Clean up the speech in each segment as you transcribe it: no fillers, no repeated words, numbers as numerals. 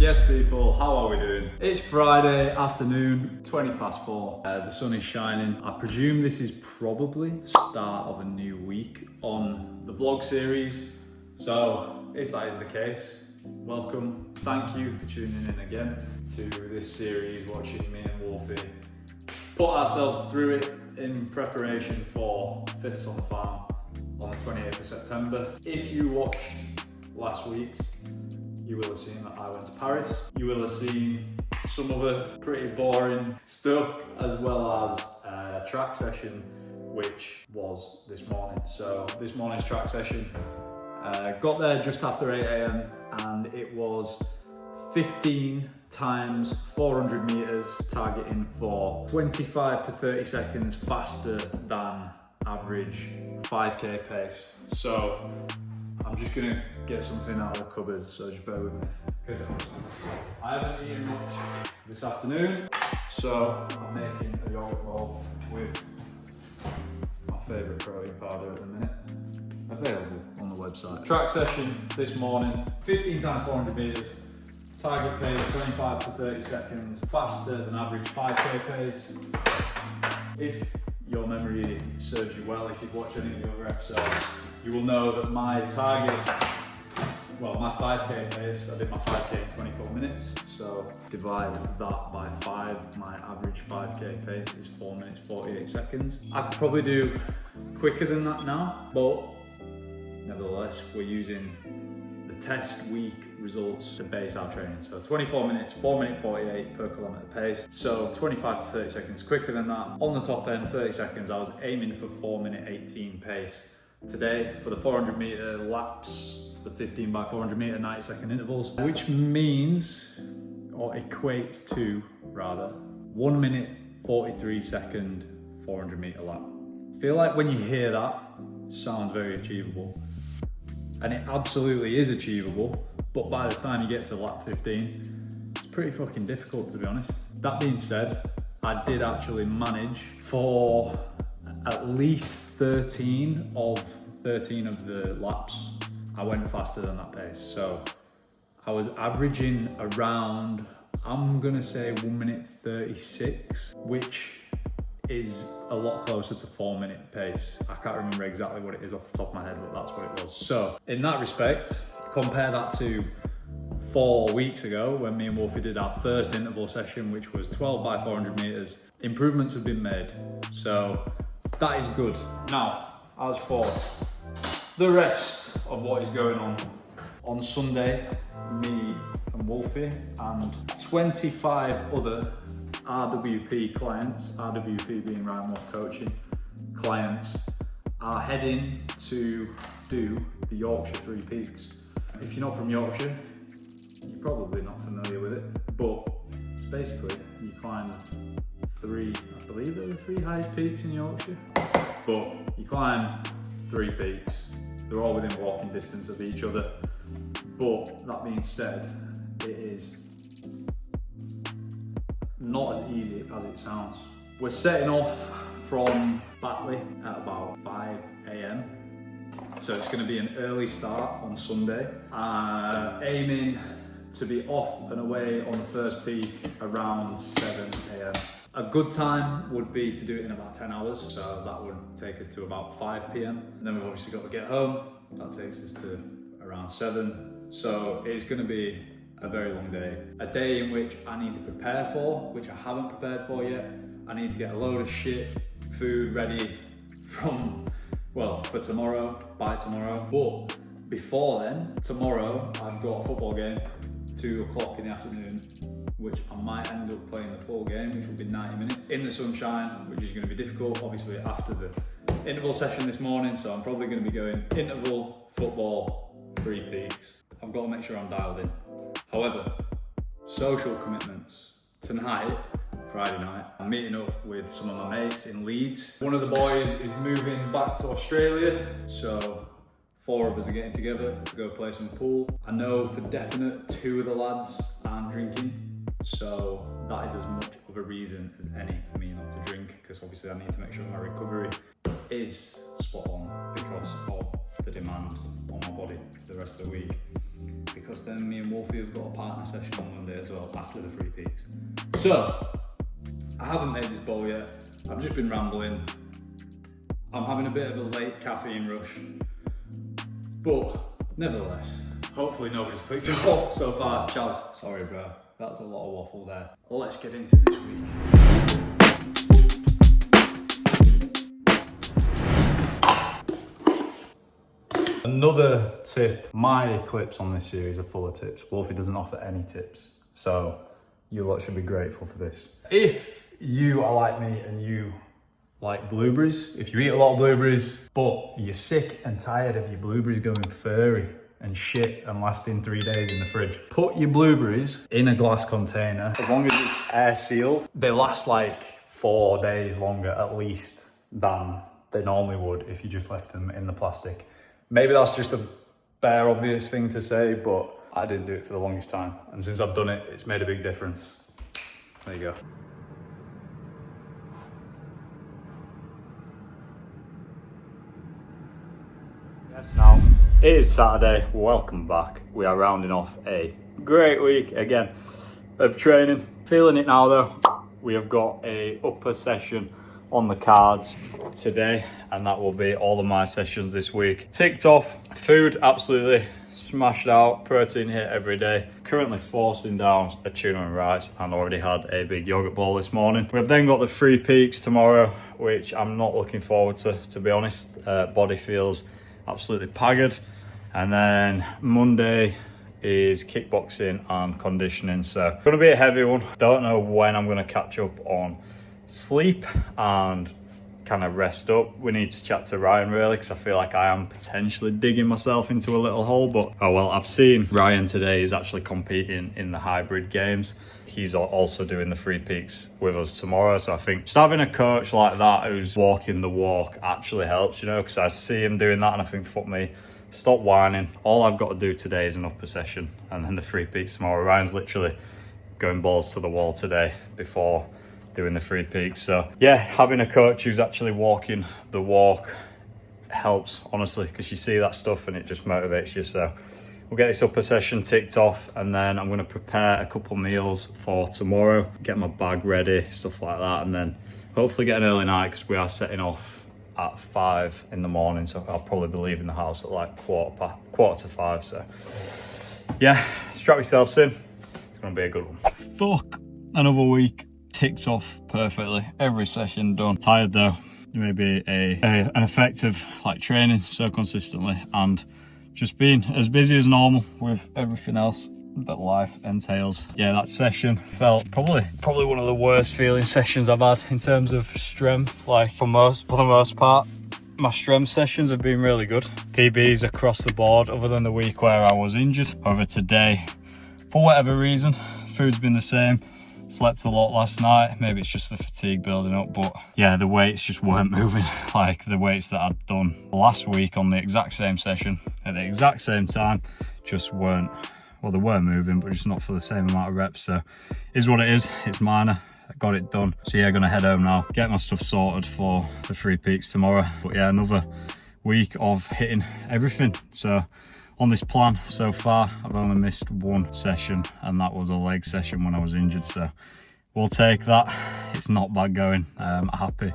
Yes people, how are we doing? It's Friday afternoon, 4:20. The sun is shining. I presume this is probably the start of a new week on the vlog series. So if that is the case, welcome. Thank you for tuning in again to this series, watching me and Wolfie put ourselves through it in preparation for Fitness on the Farm on the 28th of September. If you watched last week's, you will have seen that I went to Paris. You will have seen some other pretty boring stuff, as well as a track session, which was this morning. So this morning's track session, got there just after 8 AM and it was 15 times 400 meters, targeting for 25 to 30 seconds faster than average 5K pace. So I'm just gonna get something out of the cupboard, so just bear with me. Because I haven't eaten much this afternoon, so I'm making a yogurt bowl with my favourite protein powder at the minute. Available on the website. Track session this morning, 15 times 400 meters, target pace 25 to 30 seconds, faster than average 5K pace. If your memory serves you well, if you've watched any of the other episodes, you will know that my target, well, my 5K pace, I did my 5K in 24 minutes. So divide that by 5, my average 5K pace is 4 minutes, 48 seconds. I could probably do quicker than that now, but nevertheless, we're using the test week results to base our training. So 24 minutes, 4 minute 48 per kilometer pace. So 25 to 30 seconds quicker than that. On the top end, 30 seconds, I was aiming for 4 minute 18 pace. Today, for the 400 meter laps, the 15 by 400 meter 90 second intervals, which means, or equates to rather, 1 minute 43 second 400 meter lap. I feel like when you hear that, it sounds very achievable. And it absolutely is achievable, but by the time you get to lap 15, it's pretty fucking difficult, to be honest. That being said, I did actually manage for at least 13 of the laps, I went faster than that pace. So I was averaging around, I'm gonna say 1 minute 36, which is a lot closer to 4 minute pace. I can't remember exactly what it is off the top of my head, but that's what it was. So in that respect, compare that to 4 weeks ago when me and Wolfie did our first interval session, which was 12 by 400 meters. Improvements have been made. So that is good. Now, as for the rest of what is going on Sunday, me and Wolfie and 25 other RWP clients, RWP being Ryan Wolf Coaching clients, are heading to do the Yorkshire 3 Peaks. If you're not from Yorkshire, you're probably not familiar with it, but it's basically you climb 3, I believe there are 3 highest peaks in Yorkshire, but you climb 3 peaks. They're all within walking distance of each other. But that being said, it is not as easy as it sounds. We're setting off from Batley at about 5 AM. So it's going to be an early start on Sunday. Aiming to be off and away on the first peak around 7 AM. A good time would be to do it in about 10 hours. So that would take us to about 5 PM. And then we've obviously got to get home. That takes us to around 7. So it's going to be a very long day. A day in which I need to prepare for, which I haven't prepared for yet. I need to get a load of shit, food ready for tomorrow, by tomorrow. But before then, tomorrow, I've got a football game, 2 o'clock in the afternoon, which I might end up playing the full game, which will be 90 minutes in the sunshine, which is going to be difficult, obviously after the interval session this morning. So I'm probably going to be going interval, football, 3 peaks. I've got to make sure I'm dialed in. However, social commitments. Tonight, Friday night, I'm meeting up with some of my mates in Leeds. One of the boys is moving back to Australia, so 4 of us are getting together to go play some pool. I know for definite 2 of the lads aren't drinking, so that is as much of a reason as any for me not to drink, because obviously I need to make sure my recovery is spot on because of the demand on my body the rest of the week. Because because then me and Wolfie have got a partner session on Monday as well after the 3 peaks. So, I haven't made this bowl yet. I've just been rambling. I'm having a bit of a late caffeine rush. But, nevertheless, hopefully nobody's picked it up so far. Chaz, sorry bro, that's a lot of waffle there. Let's get into this week. Another tip, my clips on this series are full of tips. Wolfie doesn't offer any tips, so you lot should be grateful for this. If you are like me and you like blueberries, if you eat a lot of blueberries, but you're sick and tired of your blueberries going furry and shit and lasting 3 days in the fridge, put your blueberries in a glass container. As long as it's air sealed, they last like 4 days longer at least than they normally would if you just left them in the plastic. Maybe that's just a bare obvious thing to say, but I didn't do it for the longest time. And since I've done it, it's made a big difference. There you go. Yes, now it is Saturday. Welcome back. We are rounding off a great week again of training. Feeling it now though. We have got a upper session on the cards today, and that will be all of my sessions this week. Ticked off. Food absolutely smashed out. Protein hit every day. Currently forcing down a tuna and rice, and already had a big yogurt bowl this morning. We've then got the 3 peaks tomorrow, which I'm not looking forward to be honest. Body feels absolutely paggered. And then Monday is kickboxing and conditioning, so gonna be a heavy one. Don't know when I'm gonna catch up on sleep and kind of rest up. We need to chat to Ryan really, because I feel like I am potentially digging myself into a little hole, but oh well. I've seen Ryan today is actually competing in the hybrid games. He's also doing the 3 peaks with us tomorrow, so I think just having a coach like that who's walking the walk actually helps, you know, because I see him doing that and I think, fuck me, stop whining. All I've got to do today is an upper session and then the 3 peaks tomorrow. Ryan's literally going balls to the wall today before doing the 3 peaks. So yeah, having a coach who's actually walking the walk helps, honestly, because you see that stuff and it just motivates you. So we'll get this upper session ticked off, and then I'm going to prepare a couple meals for tomorrow, get my bag ready, stuff like that, and then hopefully get an early night because we are setting off at 5 in the morning, so I'll probably be leaving the house at like quarter to 5. So yeah, strap yourselves in, it's going to be a good one. Fuck, another week ticked off perfectly, every session done. Tired though. Maybe an effect of like training so consistently and just being as busy as normal with everything else that life entails. Yeah, that session felt probably one of the worst feeling sessions I've had in terms of strength. Like for the most part, my strength sessions have been really good. PBs across the board, other than the week where I was injured. However, today, for whatever reason, food's been the same. Slept a lot last night. Maybe it's just the fatigue building up, but yeah, the weights just weren't moving. Like the weights that I'd done last week on the exact same session at the exact same time just weren't, well, they were moving, but just not for the same amount of reps. So is what it is. It's minor. I got it done. So yeah, gonna head home now, get my stuff sorted for the 3 peaks tomorrow. But yeah, another week of hitting everything. So on this plan so far, I've only missed 1 session, and that was a leg session when I was injured, so we'll take that. It's not bad going. Happy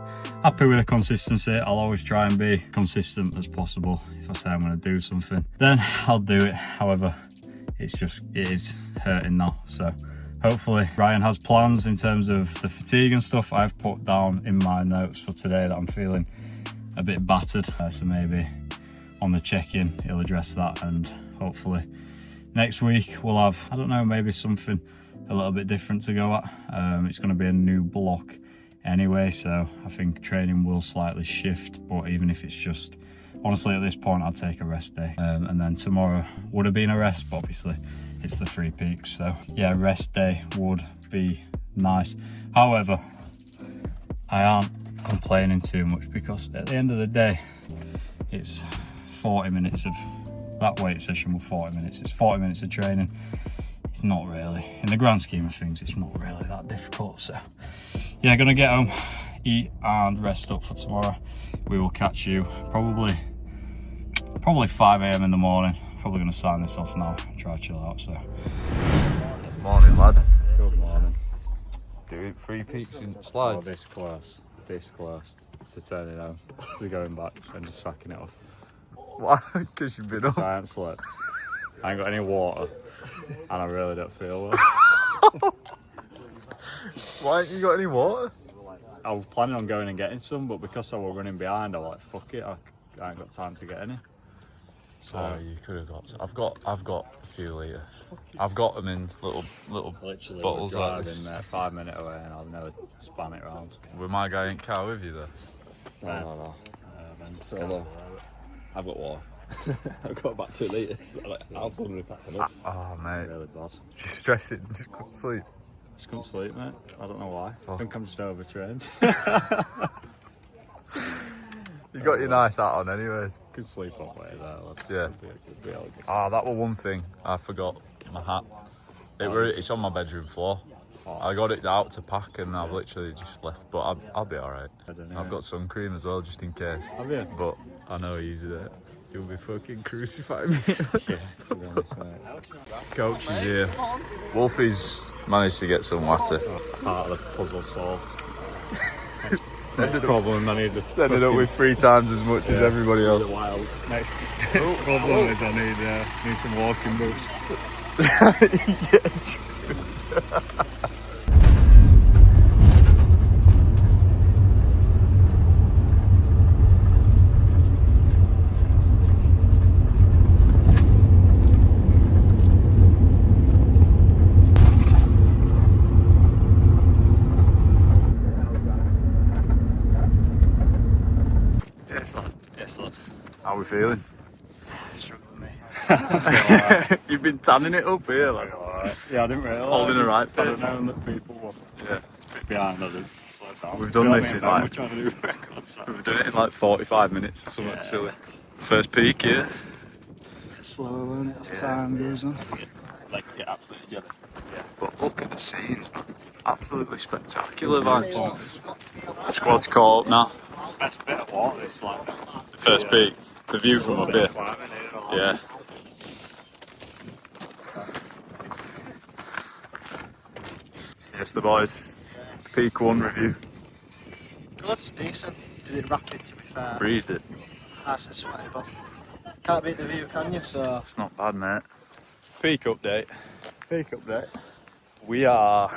with the consistency. I'll always try and be consistent as possible. If I say I'm going to do something, then I'll do it. However, it is hurting now, so hopefully Ryan has plans in terms of the fatigue and stuff. I've put down in my notes for today that I'm feeling a bit battered, so maybe on the check-in he'll address that, and hopefully next week we'll have, I don't know, maybe something a little bit different to go at. It's going to be a new block anyway, so I think training will slightly shift, but even if it's just, honestly at this point I'd take a rest day, and then tomorrow would have been a rest, but obviously it's the 3 peaks, so yeah, rest day would be nice. However, I aren't complaining too much, because at the end of the day it's 40 minutes of that weight session with 40 minutes. It's 40 minutes of training. It's not really, in the grand scheme of things, it's not really that difficult. So yeah, gonna get home, eat and rest up for tomorrow. We will catch you probably 5 a.m. in the morning Probably going to sign this off now and try to chill out, so. Morning, lad. Good morning. Dude, 3 peaks in slide. Oh, this close to turning home, to going back and just sacking it off. Why? Because you've been up. I haven't slept. I ain't got any water, and I really don't feel well. Why ain't you got any water? I was planning on going and getting some, but because I was running behind, I was like, fuck it, I ain't got time to get any. So You could have got. I've got a few litres. I've got them in little literally bottles we're like driving this. 5 minutes away, and I've never span it round. With my guy in car with you though. No. Then Solo. I've got water. I've got about 2 litres. I'll tell them if that's enough. Oh mate, really bad. just stressing, just couldn't sleep. Just couldn't sleep, mate. I don't know why. I think I'm just overtrained. You got your nice hat on anyways. Could sleep all way there. Yeah. It'd be all good. Ah, that was one thing I forgot. My hat. It's on my bedroom floor. I got it out to pack and I've literally just left, but I'll be alright. I've got sun cream as well, just in case. Have you? But I know he's there. You'll be fucking crucifying me. Yeah, to be honest, mate. Coach is here. Wolfie's managed to get some water. Part of the puzzle solved. Next problem, I need to Ended up with 3 times as much as everybody else. wild. Next problem is I need some walking boots. Yes, lad. How are we feeling? Struggling, mate. You've been tanning it up here, like. Alright. Yeah, I didn't realise. Holding the right I don't face. know that people were Yeah. a bit behind. I did slow down. We've done You know this what in I mean? like- We're trying to do record time. We've done it in like 45 minutes or something Yeah. silly. First peak here. Slower, won't it, as time goes on? Like, yeah, absolutely. Yeah. But look at the scenes, man. Absolutely spectacular vibes. The squad's caught up now. Best bit of water, this like. The first peak. The view from up here. Yeah. Yes, the boys. Peak 1 review. Gloves are decent. Did it rapid, to be fair. Breezed it. Nice and sweaty, but can't beat the view, can you? So It's not bad, mate. Peak update. We are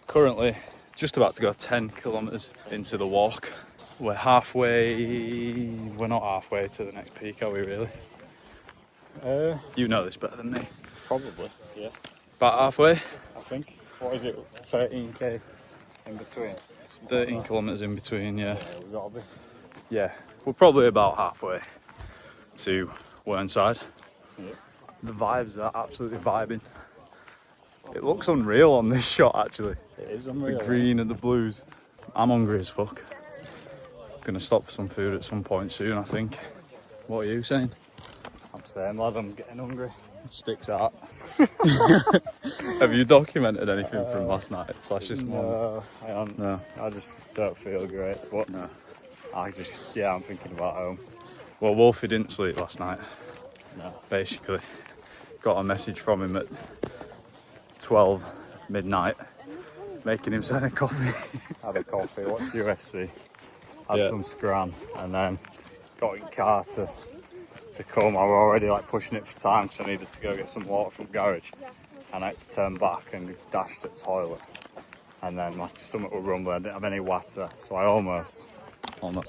currently just about to go 10 kilometres into the walk. We're not halfway to the next peak, are we really? You know this better than me. Probably, yeah. About halfway? I think. What is it? 13k in between? 13 kilometres in between, yeah. Yeah, we've got to be. Yeah, we're probably about halfway to Whernside. Yeah. The vibes are absolutely vibing. It looks unreal on this shot, actually. It is The unreal. green and the blues. I'm hungry as fuck. Gonna stop for some food at some point soon, I think. What are you saying? I'm saying, lad, I'm getting hungry. Sticks out. Have you documented anything from last night / this morning? No, I haven't. No. I just don't feel great. But No. I'm thinking about home. Well, Wolfie didn't sleep last night. No. Basically, got a message from him at 12 midnight, making him send a coffee. Had a coffee, watched UFC, had Yeah. some scran, and then got in car to come. I was already like pushing it for time because I needed to go get some water from garage, and I had to turn back and dash to the toilet. And then my stomach was rumbling. I didn't have any water, so I almost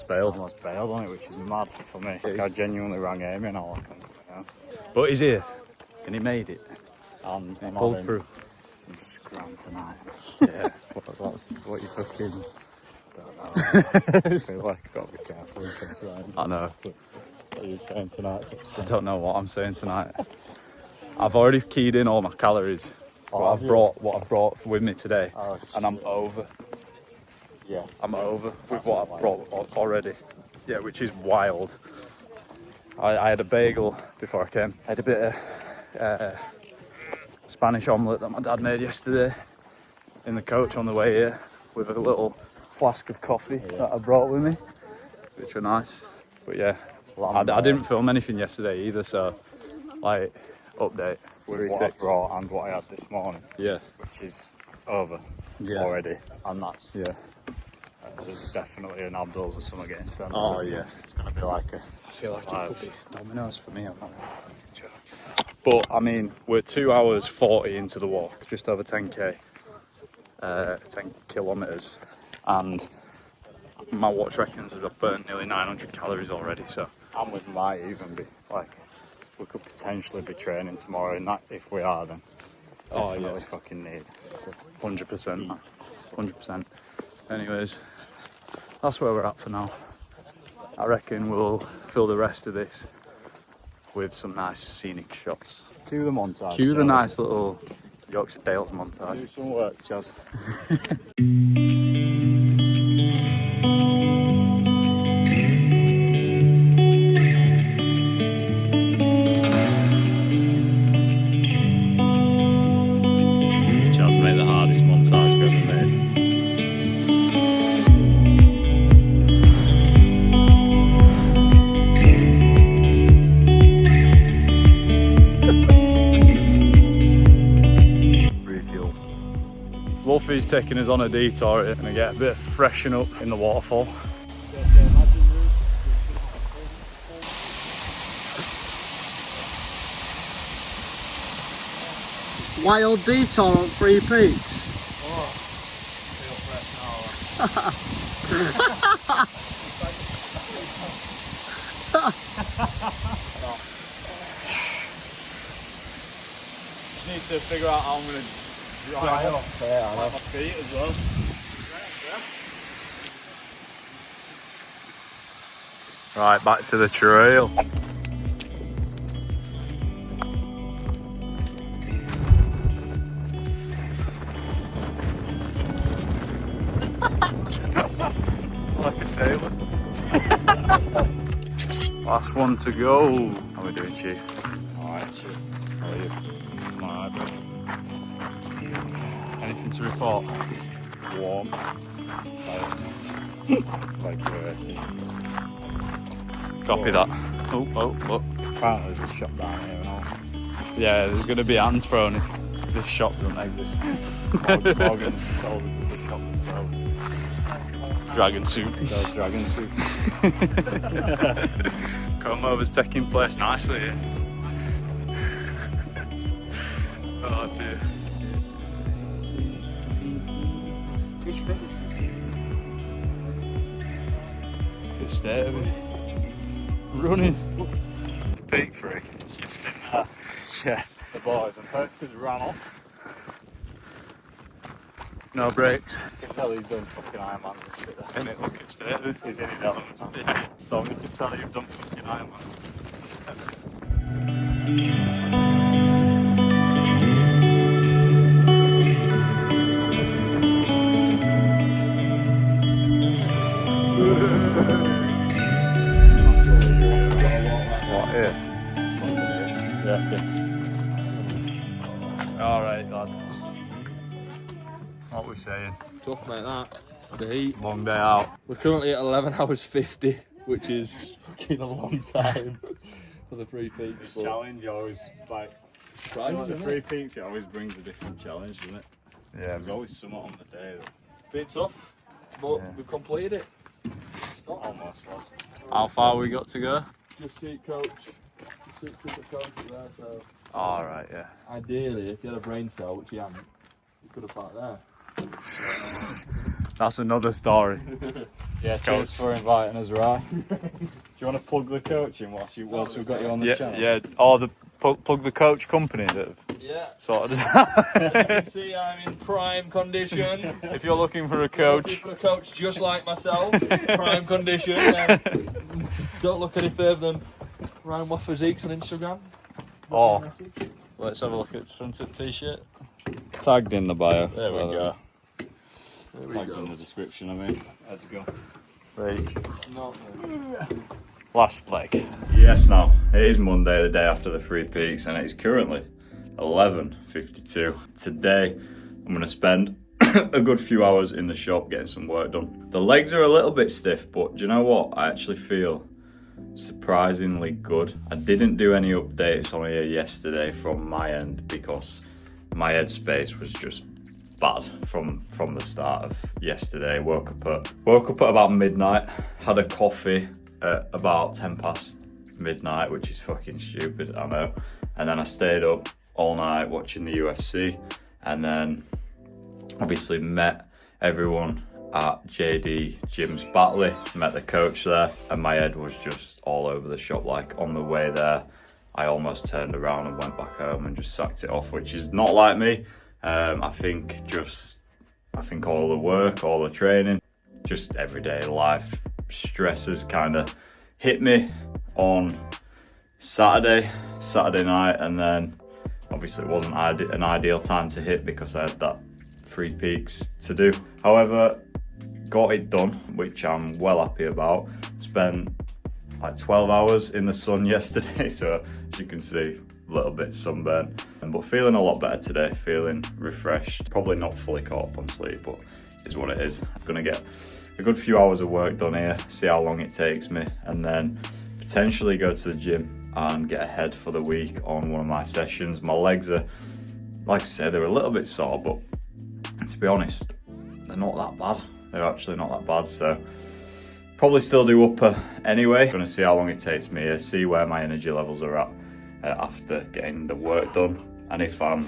bailed. bailed on it, which is mad for me. It is. I genuinely rang Amy and all that. But he's here, and he made it. And He I'm pulled having through. some scran tonight. Yeah. That's what you fucking don't know. I feel like I've got to be careful when it comes to that. I know. What are you saying tonight? I don't know what I'm saying tonight. I've already keyed in all my calories. Oh, have you? What I've brought with me today, Oh, and I'm over. Yeah. I'm over with what I've brought already. Yeah, which is wild. I had a bagel before I came. I had a bit of Spanish omelette that my dad made yesterday in the coach on the way here, with a little flask of coffee that I brought with me, which were nice. But yeah, I didn't film anything yesterday either, so like update. With what I brought and what I had this morning, Yeah. which is over already, and that's there's definitely an Abdul's or something getting sent. Oh, so yeah. It's going to be like I feel like it could be dominoes for me. I'm not fucking joking. But I mean, we're 2 hours 40 into the walk, just over 10k, 10 kilometers, and my watch reckons I've burned nearly 900 calories already. So, And we might even be like, we could potentially be training tomorrow, and that if we are, then definitely fucking need to 100%, that's 100%. Anyways, that's where we're at for now. I reckon we'll fill the rest of this with some nice scenic shots. Cue the montage. Cue the Charlie. nice little Yorkshire Dales montage. Do some work, Chaz. Chaz made the hardest montage we've ever made. Refuel. Wolfie's taking us on a detour. We're gonna get a bit of freshen up in the waterfall. Wild detour on 3 Peaks. Just need to figure out how I'm gonna dry off my feet as well. Right, back to the trail. Like a sailor. Last one to go. How are we doing, Chief? Alright, Chief. How are you? Alright, bro. Anything to report? Warm. Like Copy that. Oh, oh. apparently there's a shop down here and all. Yeah, there's going to be hands thrown if this shop doesn't exist. Morgan's told us there's a shop that sells Dragon soup. dragon soup. Come over's taking place nicely here. Oh dear. Good state of it. Running. Big freak. Yeah. The boys and Perks ran off. No brakes. You can tell he's done fucking Ironman and shit there. And it look at stairs. He's in his element, man. Yeah. So you can tell you've done fucking Ironman. What here? Yeah. Alright lads. What we saying? Tough, mate, that. The heat. Long day out. We're currently at 11 hours 50, which is fucking a long time for the 3 Peaks. This but challenge always, like, surprising, the isn't Three it? Peaks, it always brings a different challenge, doesn't it? Yeah. There's always something on the day, though. Been tough, but Yeah. we've completed it. It's not Almost, lads. How far we got to go? just seat coach. Just seat the coach up there, so Alright, yeah. ideally, if you had a brain cell, which you haven't, you could have parked there. That's another story. Yeah, cheers for inviting us, right? Do you want to plug the coach in whilst we've got you on the Yeah, channel? yeah. Or the plug the coach company that have Yeah. sorted us You out. can see I'm in prime condition. If you're looking for a Looking coach, for a coach just like myself, prime condition. Don't look any further than Ryan Waugh Physiques on Instagram. Oh. Let's have a look at the front of the t-shirt. Tagged in the bio. There we go. There we Tagged go. in the description, I mean. Let's go. Right. No, Last leg. Yes, now it is Monday, the day after the Three Peaks, and it's currently 11:52. Today, I'm going to spend a good few hours in the shop getting some work done. The legs are a little bit stiff, but do you know what? I actually feel surprisingly good. I didn't do any updates on here yesterday from my end because my headspace was just bad from the start of yesterday. Woke up at about midnight, had a coffee at about 10 past midnight, which is fucking stupid, I know. And then I stayed up all night watching the UFC, and then obviously met everyone at JD Jim's Batley, met the coach there, and my head was just all over the shop. Like on the way there, I almost turned around and went back home and just sacked it off, which is not like me. I think all the work, all the training, just everyday life stresses kind of hit me on Saturday night, and then obviously it wasn't an ideal time to hit because I had that 3 peaks to do. However, got it done, which I'm well happy about. Spent like 12 hours in the sun yesterday, so as you can see, a little bit sunburned, but feeling a lot better today, feeling refreshed. Probably not fully caught up on sleep, but is what it is. I'm gonna get a good few hours of work done here, see how long it takes me, and then potentially go to the gym and get ahead for the week on one of my sessions. My legs are, like I said, they're a little bit sore, but to be honest, they're not that bad. They're actually not that bad, so probably still do upper anyway. Gonna see how long it takes me here, see where my energy levels are at after getting the work done. And if I'm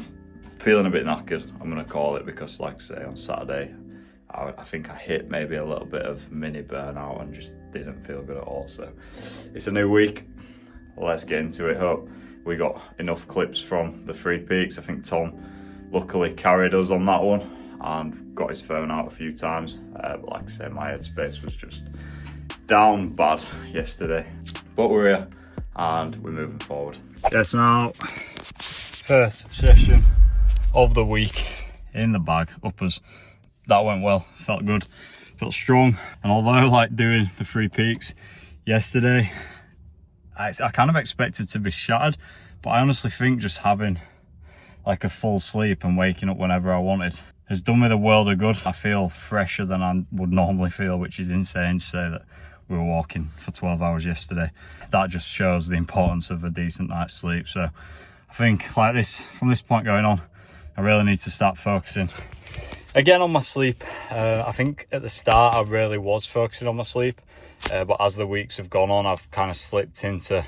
feeling a bit knackered, I'm gonna call it, because like I say, on Saturday, I think I hit maybe a little bit of mini burnout and just didn't feel good at all. So it's a new week, let's get into it. Hope we got enough clips from the 3 peaks. I think Tom luckily carried us on that one and got his phone out a few times. But like I say, my headspace was just down bad yesterday. But we're here and we're moving forward. Yes, now, first session of the week in the bag, uppers. That went well, felt good, felt strong. And although I like doing the 3 peaks yesterday, I kind of expected to be shattered, but I honestly think just having like a full sleep and waking up whenever I wanted has done me the world of good. I feel fresher than I would normally feel, which is insane to say that we were walking for 12 hours yesterday. That just shows the importance of a decent night's sleep. So I think like this, from this point going on, I really need to start focusing again on my sleep. I think at the start I really was focusing on my sleep, but as the weeks have gone on, I've kind of slipped into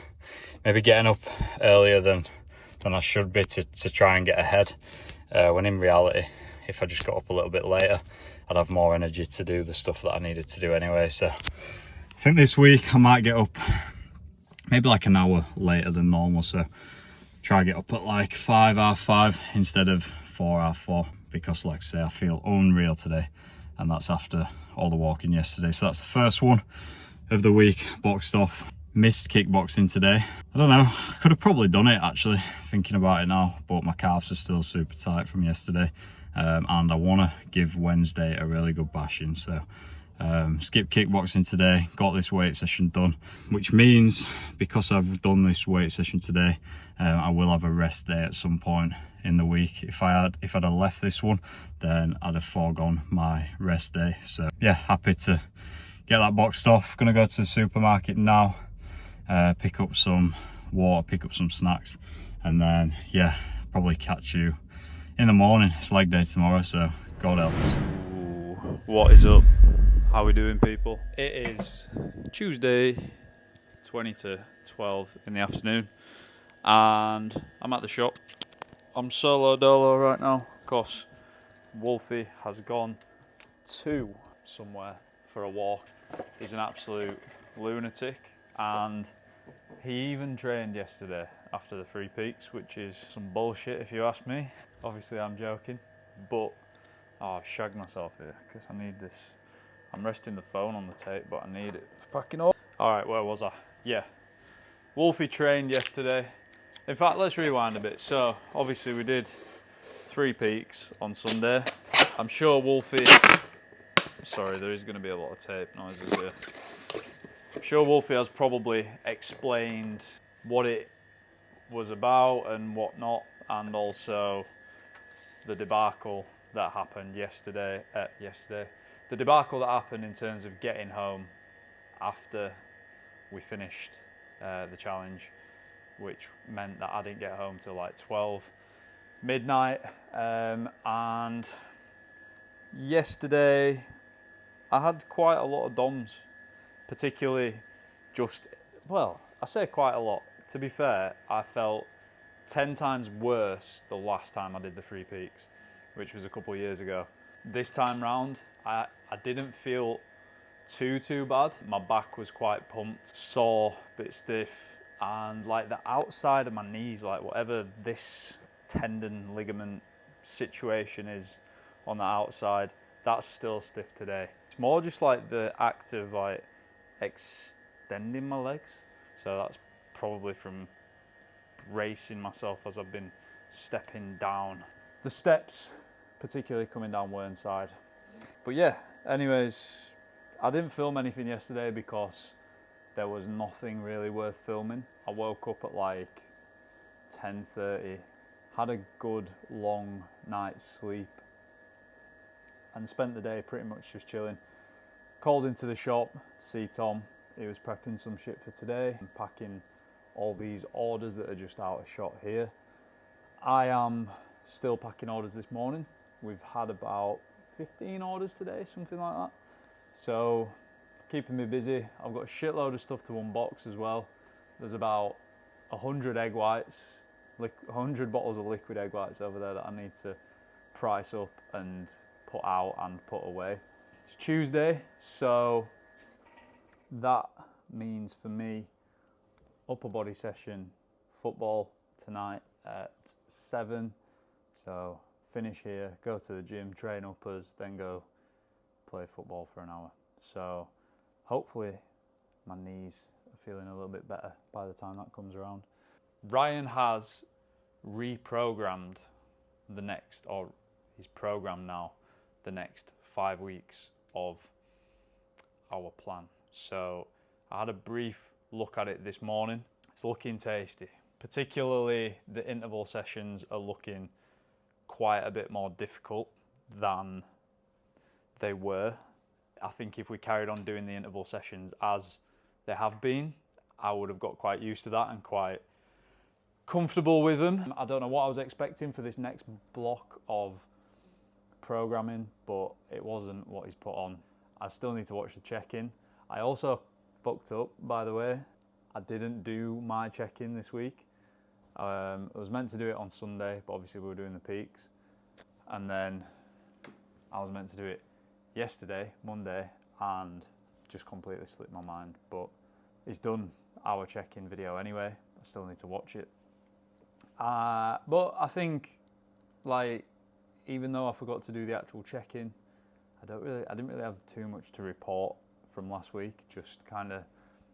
maybe getting up earlier than I should be to try and get ahead, when in reality, if I just got up a little bit later, I'd have more energy to do the stuff that I needed to do anyway. So I think this week I might get up maybe like an hour later than normal, so try to get up at like 5:30 instead of 4:30, because like I say, I feel unreal today, and that's after all the walking yesterday. So that's the first one of the week boxed off. Missed kickboxing today. I don't know, I could have probably done it actually, thinking about it now, but my calves are still super tight from yesterday, and I want to give Wednesday a really good bashing. So skip kickboxing today, got this weight session done, which means because I've done this weight session today, I will have a rest day at some point in the week. If I'd have left this one, then I'd have foregone my rest day. So yeah, happy to get that boxed off. Gonna go to the supermarket now, pick up some water, pick up some snacks, and then yeah, probably catch you in the morning. It's leg day tomorrow, so God help us. Ooh, what is up? How we doing, people? It is Tuesday, 20 to 12 in the afternoon, and I'm at the shop. I'm solo dolo right now, because Wolfie has gone to somewhere for a walk. He's an absolute lunatic, and he even trained yesterday after the 3 peaks, which is some bullshit if you ask me. Obviously I'm joking, but I've shagged myself here because I need this. I'm resting the phone on the tape, but I need it for packing up. Alright, where was I? Yeah, Wolfie trained yesterday. In fact, let's rewind a bit. So obviously we did 3 peaks on Sunday. I'm sure Wolfie, sorry, there is going to be a lot of tape noises here. I'm sure Wolfie has probably explained what it was about and what not, and also the debacle that happened yesterday. The debacle that happened in terms of getting home after we finished the challenge, which meant that I didn't get home till like 12 midnight. And yesterday I had quite a lot of DOMs, particularly I say quite a lot. To be fair, I felt 10 times worse the last time I did the Three Peaks, which was a couple of years ago. This time round, I didn't feel too bad. My back was quite pumped, sore, bit stiff, and like the outside of my knees, like whatever this tendon ligament situation is on the outside, that's still stiff today. It's more just like the act of like extending my legs. So that's probably from bracing myself as I've been stepping down the steps, particularly coming down Whernside. But yeah, anyways, I didn't film anything yesterday because there was nothing really worth filming. I woke up at like 10:30, had a good long night's sleep, and spent the day pretty much just chilling. Called into the shop to see Tom. He was prepping some shit for today and packing all these orders that are just out of shot here. I am still packing orders this morning. We've had about 15 orders today, something like that. So keeping me busy. I've got a shitload of stuff to unbox as well. There's about 100 egg whites, 100 bottles of liquid egg whites over there that I need to price up and put out and put away. It's Tuesday, so that means for me, upper body session, football tonight at 7. So finish here, go to the gym, train uppers, then go play football for an hour. So hopefully my knees are feeling a little bit better by the time that comes around. Ryan has reprogrammed he's programmed now the next 5 weeks of our plan. So I had a brief look at it this morning. It's looking tasty. Particularly the interval sessions are looking quite a bit more difficult than they were. I think if we carried on doing the interval sessions as they have been, I would have got quite used to that and quite comfortable with them. I don't know what I was expecting for this next block of programming, but it wasn't what he's put on. I still need to watch the check-in. I also fucked up, by the way. I didn't do my check-in this week. I was meant to do it on Sunday, but obviously we were doing the peaks. And then I was meant to do it yesterday, Monday, and just completely slipped my mind. But he's done our check-in video anyway. I still need to watch it. But I think, like, even though I forgot to do the actual check-in, I didn't really have too much to report from last week. Just kind of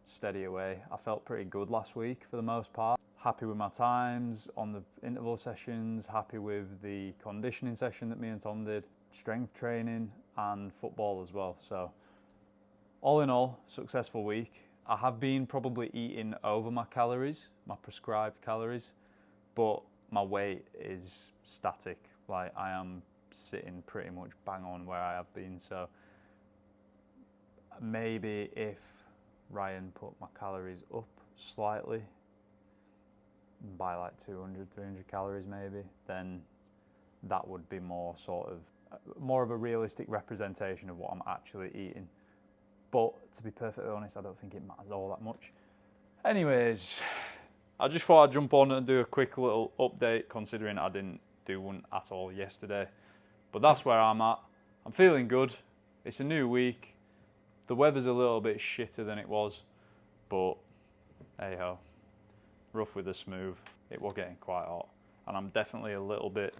steady away. I felt pretty good last week for the most part. Happy with my times on the interval sessions, happy with the conditioning session that me and Tom did, strength training and football as well. So all in all, successful week. I have been probably eating over my calories, my prescribed calories, but my weight is static. Like, I am sitting pretty much bang on where I have been. So maybe if Ryan put my calories up slightly by like 200, 300 calories maybe, then that would be more of a realistic representation of what I'm actually eating. But to be perfectly honest, I don't think it matters all that much. Anyways, I just thought I'd jump on and do a quick little update, considering I didn't do one at all yesterday. But that's where I'm at. I'm feeling good. It's a new week. The weather's a little bit shitter than it was, but hey ho, rough with the smooth. It was getting quite hot, and I'm definitely a little bit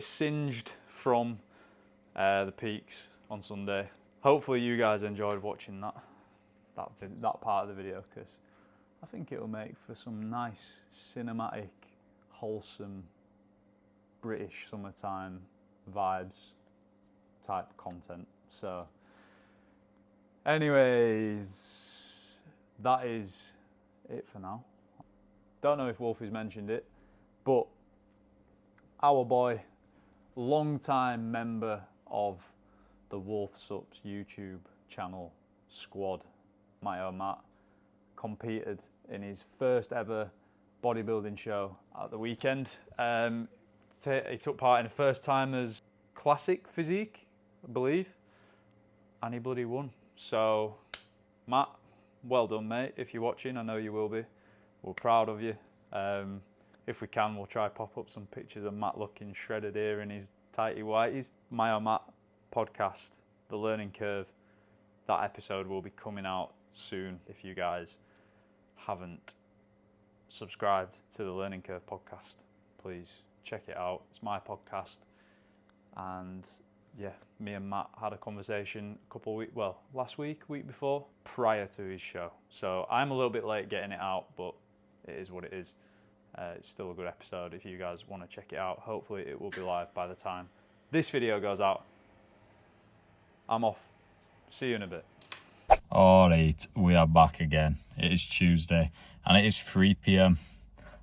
singed from the peaks on Sunday. Hopefully you guys enjoyed watching that part of the video, because I think it will make for some nice cinematic, wholesome British summertime vibes type content. So anyways, that is it for now. Don't know if Wolfie's mentioned it, but our boy, long-time member of the Wolf Sups YouTube channel squad, my own Matt, competed in his first ever bodybuilding show at the weekend. He took part in the first timers classic physique, I believe, and he bloody won. So, Matt, well done, mate. If you're watching, I know you will be. We're proud of you. If we can, we'll try pop up some pictures of Matt looking shredded here in his tighty whities. My own Matt podcast, The Learning Curve. That episode will be coming out soon. If you guys haven't subscribed to the Learning Curve podcast, please check it out. It's my podcast. And yeah, me and Matt had a conversation last week before, prior to his show. So I'm a little bit late getting it out, but it is what it is. It's still a good episode if you guys want to check it out. Hopefully it will be live by the time this video goes out. I'm off. See you in a bit. Alright, we are back again. It is Tuesday and it is 3 p.m.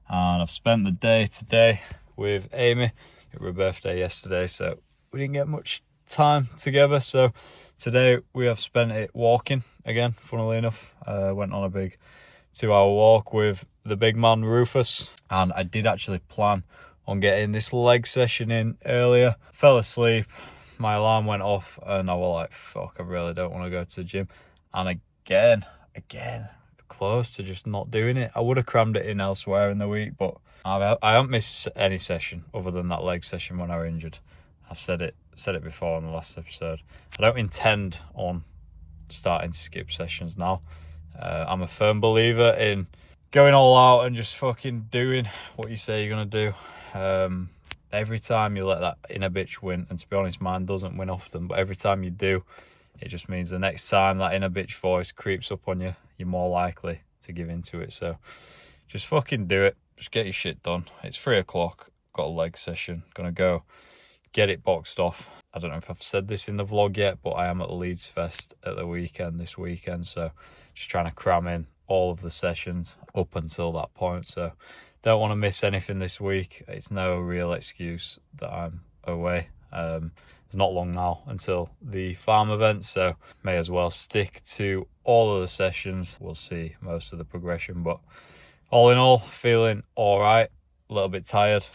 and I've spent the day today with Amy. It was her birthday yesterday, so we didn't get much time together. So today we have spent it walking again, funnily enough. Went on a big 2-hour walk with the big man Rufus, and I did actually plan on getting this leg session in earlier. Fell asleep, my alarm went off, and I was like, fuck, I really don't want to go to the gym. And again, close to just not doing it. I would have crammed it in elsewhere in the week, but I haven't missed any session other than that leg session when I was injured. I've said it before in the last episode. I don't intend on starting to skip sessions now. I'm a firm believer in going all out and just fucking doing what you say you're going to do. Every time you let that inner bitch win, and to be honest, mine doesn't win often, but every time you do, it just means the next time that inner bitch voice creeps up on you, you're more likely to give into it. So just fucking do it. Just get your shit done. It's 3 o'clock. Got a leg session. Gonna go get it boxed off. I don't know if I've said this in the vlog yet, but I am at Leeds Fest at the weekend this weekend. So just trying to cram in all of the sessions up until that point. So don't want to miss anything this week. It's no real excuse that I'm away. It's not long now until the farm event, so may as well stick to all of the sessions. We'll see most of the progression, but all in all, feeling all right. A little bit tired.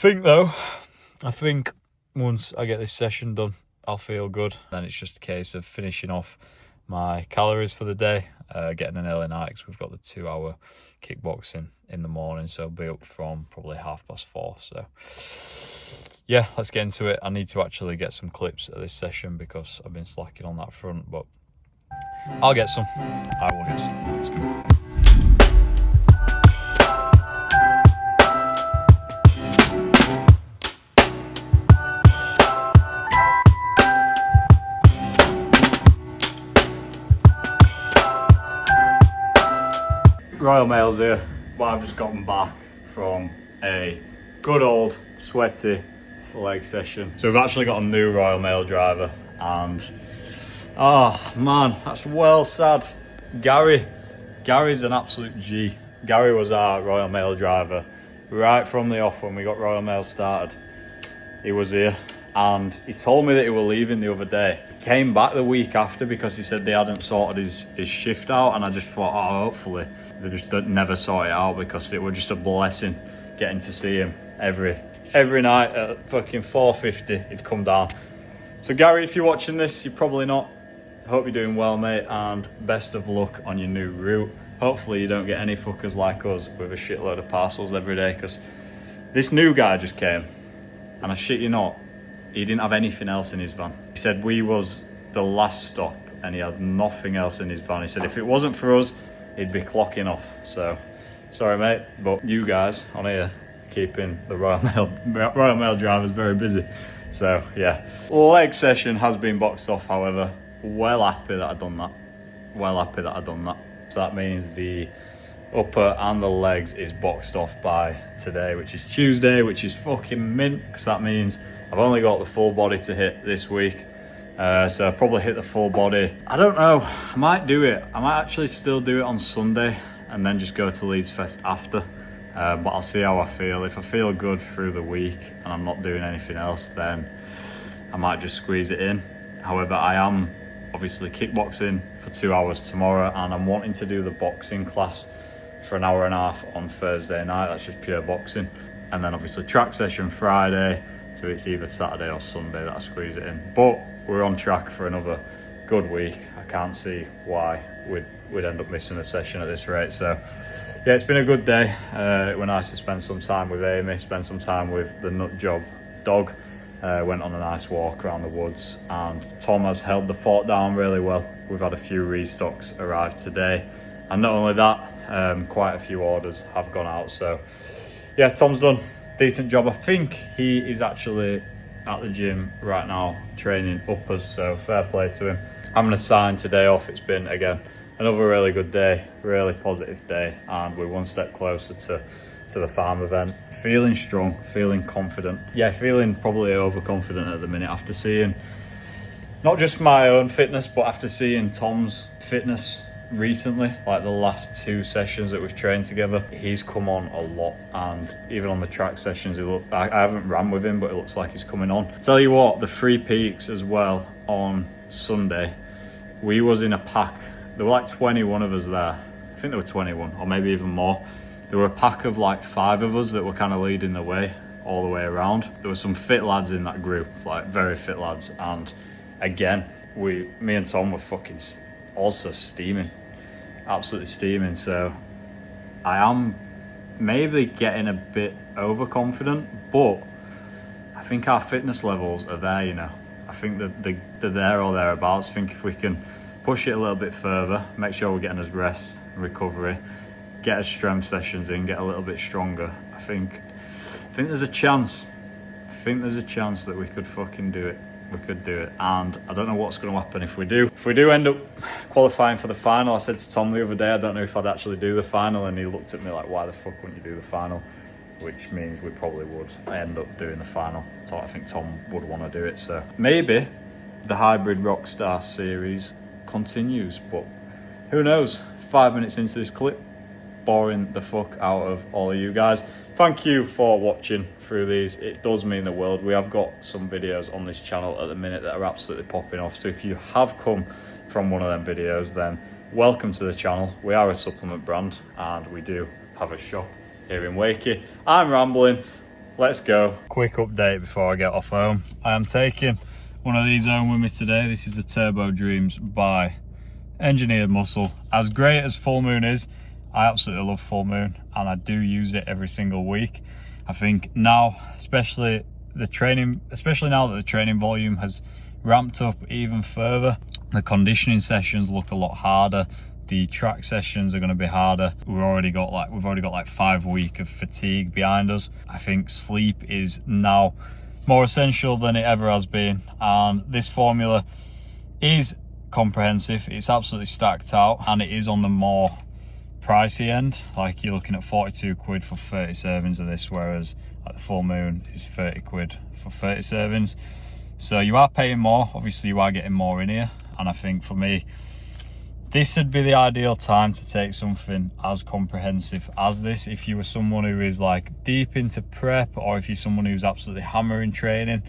I think once I get this session done, I'll feel good. Then it's just a case of finishing off my calories for the day, getting an early night because we've got the 2-hour kickboxing in the morning, so I'll be up from probably 4:30. So yeah, let's get into it. I need to actually get some clips of this session because I've been slacking on that front, but I'll get some. I will get some. Let's go. Royal Mail's here, but I've just gotten back from a good old sweaty leg session. So we've actually got a new Royal Mail driver, and oh man, that's well sad. Gary's an absolute G. Gary was our Royal Mail driver right from the off when we got Royal Mail started. He was here, and he told me that he was leaving the other day. He came back the week after because he said they hadn't sorted his shift out, and I just thought, oh, hopefully they just never sort it out, because it was just a blessing getting to see him every night at fucking 4:50. He'd come down. So Gary, if you're watching this, you're probably not. Hope you're doing well, mate, and best of luck on your new route. Hopefully you don't get any fuckers like us with a shitload of parcels every day, because this new guy just came, and I shit you not, he didn't have anything else in his van. He said we was the last stop and he had nothing else in his van. He said if it wasn't for us, he'd be clocking off. So sorry, mate, but you guys on here keeping the Royal Mail drivers very busy. So yeah, leg session has been boxed off. However, well happy that I've done that. So that means the upper and the legs is boxed off by today, which is Tuesday, which is fucking mint, because that means I've only got the full body to hit this week. So I'll probably hit the full body. I don't know, I might do it. I might actually still do it on Sunday and then just go to Leeds Fest after. But I'll see how I feel. If I feel good through the week and I'm not doing anything else, then I might just squeeze it in. However, I am obviously kickboxing for 2 hours tomorrow, and I'm wanting to do the boxing class for an hour and a half on Thursday night. That's just pure boxing. And then obviously track session Friday, so it's either Saturday or Sunday that I squeeze it in. But we're on track for another good week. I can't see why we'd end up missing a session at this rate. So yeah, it's been a good day. It was nice to spend some time with Amy, spend some time with the nut job dog. Went on a nice walk around the woods, and Tom has held the fort down really well. We've had a few restocks arrive today, and not only that, quite a few orders have gone out. So yeah, Tom's done a decent job. I think he is actually at the gym right now training uppers, so fair play to him. I'm going to sign today off. It's been, again, another really good day, really positive day, and we're one step closer to the farm event. Feeling strong, feeling confident. Yeah, feeling probably overconfident at the minute after seeing not just my own fitness, but after seeing Tom's fitness recently, like the last 2 sessions that we've trained together. He's come on a lot, and even on the track sessions, I haven't ran with him, but it looks like he's coming on. Tell you what, the 3 peaks as well on Sunday, we was in a pack. There were like 21 of us there. I think there were 21, or maybe even more. There were a pack of like 5 of us that were kind of leading the way all the way around. There were some fit lads in that group, like very fit lads, and again, me and Tom were fucking also steaming, absolutely steaming. So I am maybe getting a bit overconfident, but I think our fitness levels are there, you know. I think that they're there or thereabouts. I think if we can push it a little bit further, make sure we're getting us rest, recovery, get our strength sessions in, get a little bit stronger, I think there's a chance. I think there's a chance that we could fucking do it. We could do it, and I don't know what's going to happen if we do. If we do end up qualifying for the final, I said to Tom the other day, I don't know if I'd actually do the final, and he looked at me like, why the fuck wouldn't you do the final? Which means we probably would end up doing the final. So I think Tom would want to do it. So maybe the Hybrid Rockstar series continues, but who knows? 5 minutes into this clip, boring the fuck out of all of you guys. Thank you for watching through these. It does mean the world. We have got some videos on this channel at the minute that are absolutely popping off. So if you have come from one of them videos, then welcome to the channel. We are a supplement brand, and we do have a shop here in Wakey. I'm rambling. Let's go. Quick update before I get off home. I am taking one of these home with me today. This is the Turbo Dreams by Engineered Muscle. As great as Full Moon is, I absolutely love Full Moon, and I do use it every single week. I think now, especially now that the training volume has ramped up even further, the conditioning sessions look a lot harder. The track sessions are going to be harder. We've already got like 5 weeks of fatigue behind us. I think sleep is now more essential than it ever has been, and this formula is comprehensive. It's absolutely stacked out, and it is on the more pricey end. Like, you're looking at 42 quid for 30 servings of this, whereas like the Full Moon is 30 quid for 30 servings. So you are paying more. Obviously you are getting more in here, and I think for me this would be the ideal time to take something as comprehensive as this. If you were someone who is like deep into prep, or if you're someone who's absolutely hammering training,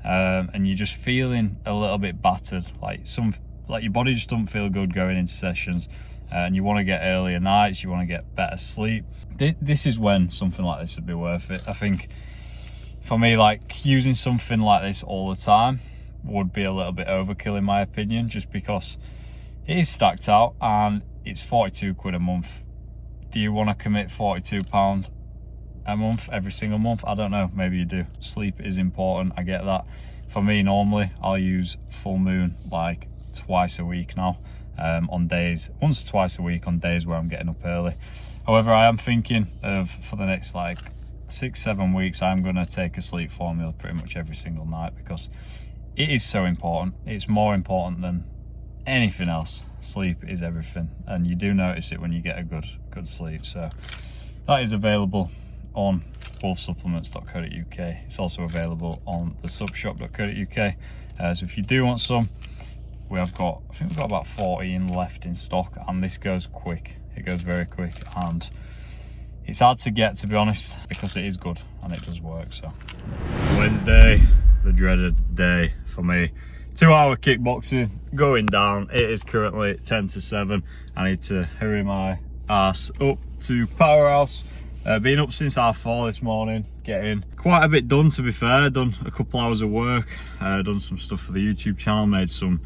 and you're just feeling a little bit battered, like your body just doesn't feel good going into sessions, and you want to get earlier nights, you want to get better sleep, this is when something like this would be worth it. I think for me, like, using something like this all the time would be a little bit overkill in my opinion, just because it is stacked out and it's 42 quid a month. Do you want to commit £42 a month every single month? I don't know, maybe you do. Sleep is important, I get that. For me, normally I'll use Full Moon like twice a week now, on days, once or twice a week on days where I'm getting up early. However, I am thinking of, for the next like 6-7 weeks, I'm going to take a sleep formula pretty much every single night, because it is so important. It's more important than anything else. Sleep is everything, and you do notice it when you get a good sleep. So that is available on wolfsupplements.co.uk. It's also available on the subshop.co.uk. So if you do want some, I think we've got about 14 left in stock, and this goes quick. It goes very quick, and it's hard to get, to be honest, because it is good and it does work. So Wednesday, the dreaded day for me. 2-hour kickboxing going down. It is currently 10 to 7. I need to hurry my ass up to Powerhouse. Been up since 4:30 this morning, getting quite a bit done to be fair. Done a couple hours of work, done some stuff for the YouTube channel, made some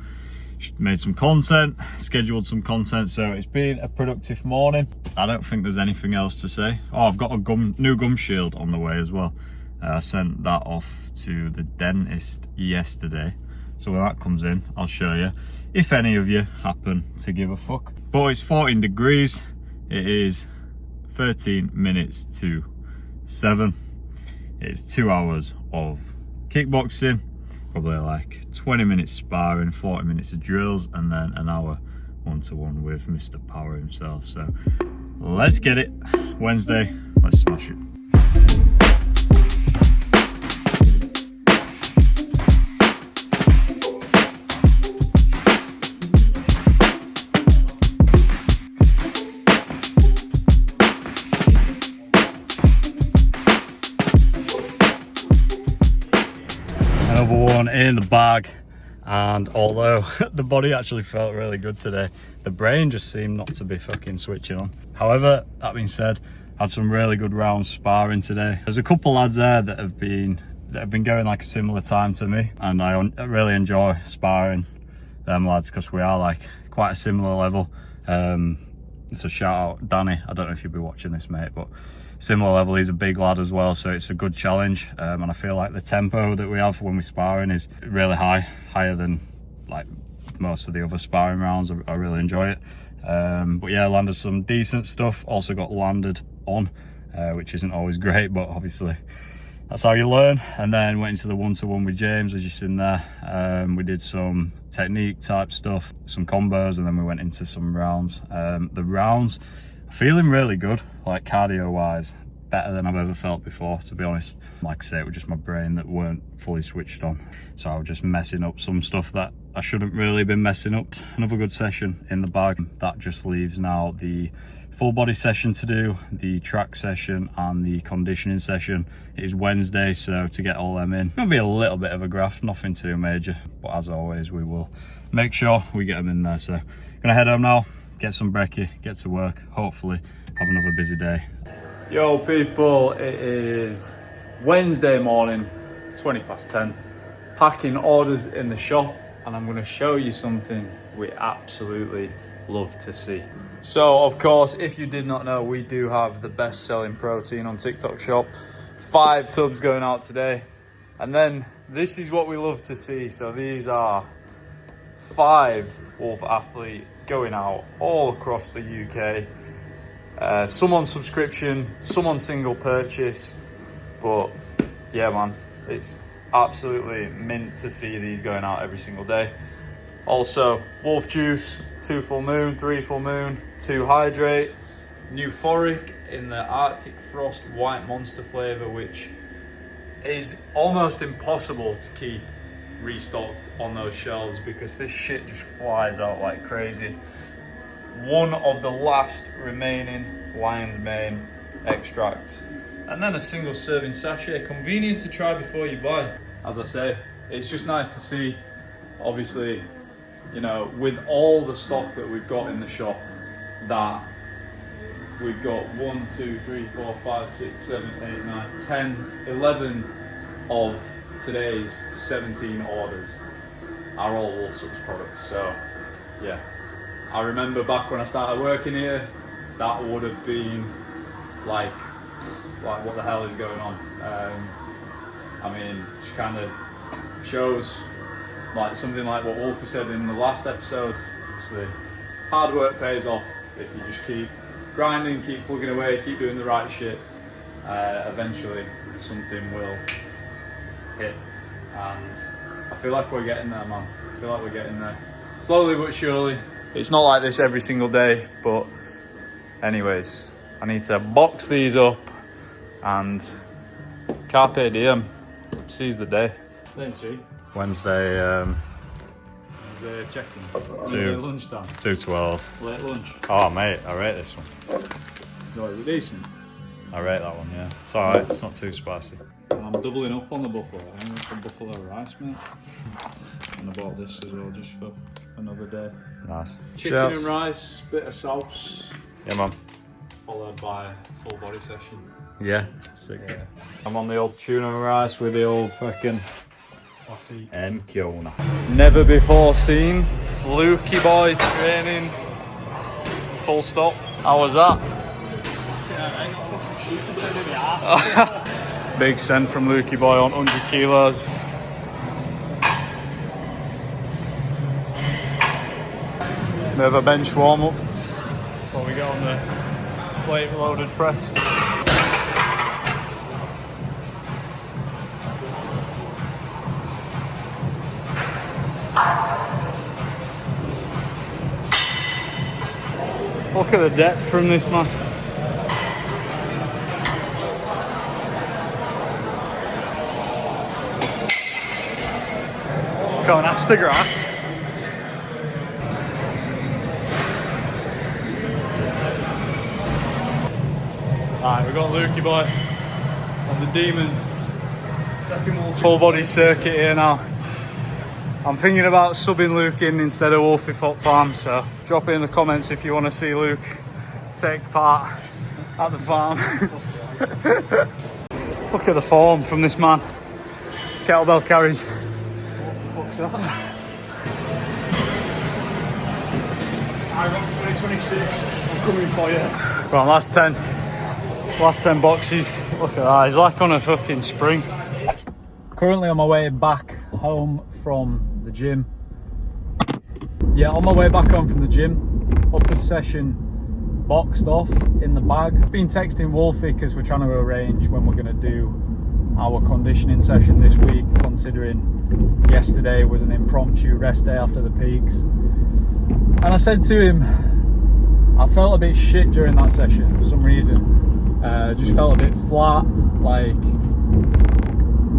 content, scheduled some content, so it's been a productive morning. I don't think there's anything else to say. Oh, I've got a new gum shield on the way as well. I sent that off to the dentist yesterday, so when that comes in I'll show you, if any of you happen to give a fuck. But it's 14 degrees, it is 13 minutes to 7. It's 2 hours of kickboxing, probably like 20 minutes sparring, 40 minutes of drills, and then an hour one-to-one with Mr. Power himself. So let's get it. Wednesday, let's smash it. Another one in the bag, and although the body actually felt really good today, the brain just seemed not to be fucking switching on. However, that being said, had some really good rounds sparring today. There's a couple lads there that have been going like a similar time to me, and I really enjoy sparring them lads because we are like quite a similar level. So shout out Danny, I don't know if you'll be watching this, mate, but similar level, he's a big lad as well, so it's a good challenge. And I feel like the tempo that we have when we're sparring is really higher than like most of the other sparring rounds. I really enjoy it. But yeah, landed some decent stuff, also got landed on, which isn't always great, but obviously that's how you learn. And then went into the one-to-one with James, as you've seen there. We did some technique type stuff, some combos, and then we went into some rounds. The rounds, feeling really good, like cardio wise, better than I've ever felt before, to be honest. Like I say, it was just my brain that weren't fully switched on, so I was just messing up some stuff that I shouldn't really been messing up. Another good session in the bag. That just leaves now the full body session to do, the track session and the conditioning session. It is Wednesday, so to get all them in, it'll be a little bit of a graft, nothing too major, but as always we will make sure we get them in there. So gonna head home now, get some brekkie, get to work, hopefully have another busy day. Yo people, it is Wednesday morning, 10:20, packing orders in the shop, and I'm going to show you something we absolutely love to see. So of course, if you did not know, we do have the best selling protein on TikTok shop. 5 tubs going out today, and then this is what we love to see. So these are 5 Wolf Athlete going out all across the UK. Some on subscription, some on single purchase, but yeah man, it's absolutely mint to see these going out every single day. Also Wolf Juice, 2 full moon, 3 full moon, 2 hydrate, euphoric in the Arctic Frost White Monster flavour, which is almost impossible to keep restocked on those shelves because this shit just flies out like crazy. One of the last remaining lion's mane extracts, and then a single serving sachet, convenient to try before you buy. As I say, it's just nice to see, obviously, you know, with all the stock that we've got in the shop, that we've got 1, 2, 3, 4, 5, 6, 7, 8, 9, 10, 11 of today's 17 orders are all Wolf Subs products. So yeah, I remember back when I started working here, that would have been like what the hell is going on? I mean, just kind of shows like something like what Wolfie said in the last episode. Obviously, hard work pays off if you just keep grinding, keep plugging away, keep doing the right shit. Eventually, something will hit, and I feel like we're getting there, man. I feel like we're getting there, slowly but surely. It's not like this every single day, but anyways, I need to box these up and carpe diem, seize the day. Wednesday, Check-in. Wednesday lunchtime. 2:12. Late lunch. Oh mate, I rate this one. No, is it decent? I rate that one, yeah. It's alright, it's not too spicy. I'm doubling up on the buffalo. I'm going for buffalo rice, mate. And I bought this as well, just for another day. Nice. Chicken and rice, bit of sauce. Yeah man. followed by a full body session. Yeah, sick. Yeah. I'm on the old tuna and rice with the old fucking Kiona. Never before seen Lukey boy training. Full stop. How was that? Big send from Lukey boy on 100 kilos. Bit of a bench warm up before we get on the plate loaded press. Look at the depth from this man. Going past the grass. Alright, we've got Lukey boy on the Demon full body circuit here now. I'm thinking about subbing Luke in instead of Wolfie Foot Farm, so drop it in the comments if you want to see Luke take part at the farm. Look at the form from this man. Kettlebell carries. What's that? I got 2026. I'm coming for you. Right, last 10 boxes. Look at that, he's like on a fucking spring. Currently on my way back home from the gym. Yeah, on my way back home from the gym. Upper session boxed off in the bag. Been texting Wolfie because we're trying to arrange when we're going to do our conditioning session this week, considering yesterday was an impromptu rest day after the peaks. And I said to him, I felt a bit shit during that session for some reason. Just felt a bit flat, like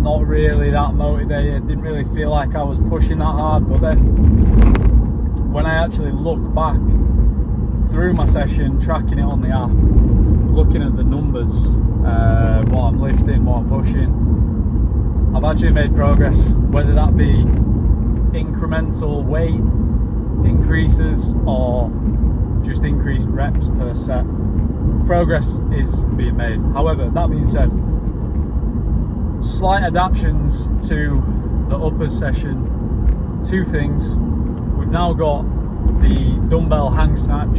not really that motivated, didn't really feel like I was pushing that hard. But then when I actually look back through my session, tracking it on the app, looking at the numbers, what I'm lifting, what I'm pushing, I've actually made progress, whether that be incremental weight increases or just increased reps per set. Progress is being made. However, that being said, slight adaptations to the upper session. Two things. We've now got the dumbbell hang snatch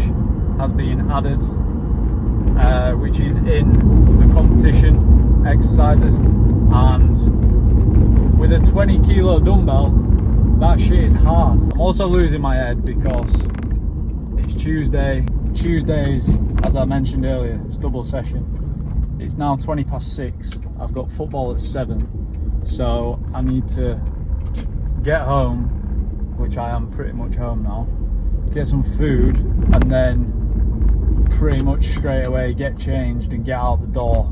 has been added, which is in the competition exercises, and with a 20 kilo dumbbell, that shit is hard. I'm also losing my head because it's Tuesday. Tuesdays, as I mentioned earlier, it's double session. It's now 20 past 6. I've got football at 7. So I need to get home, which I am pretty much home now, get some food, and then pretty much straight away get changed and get out the door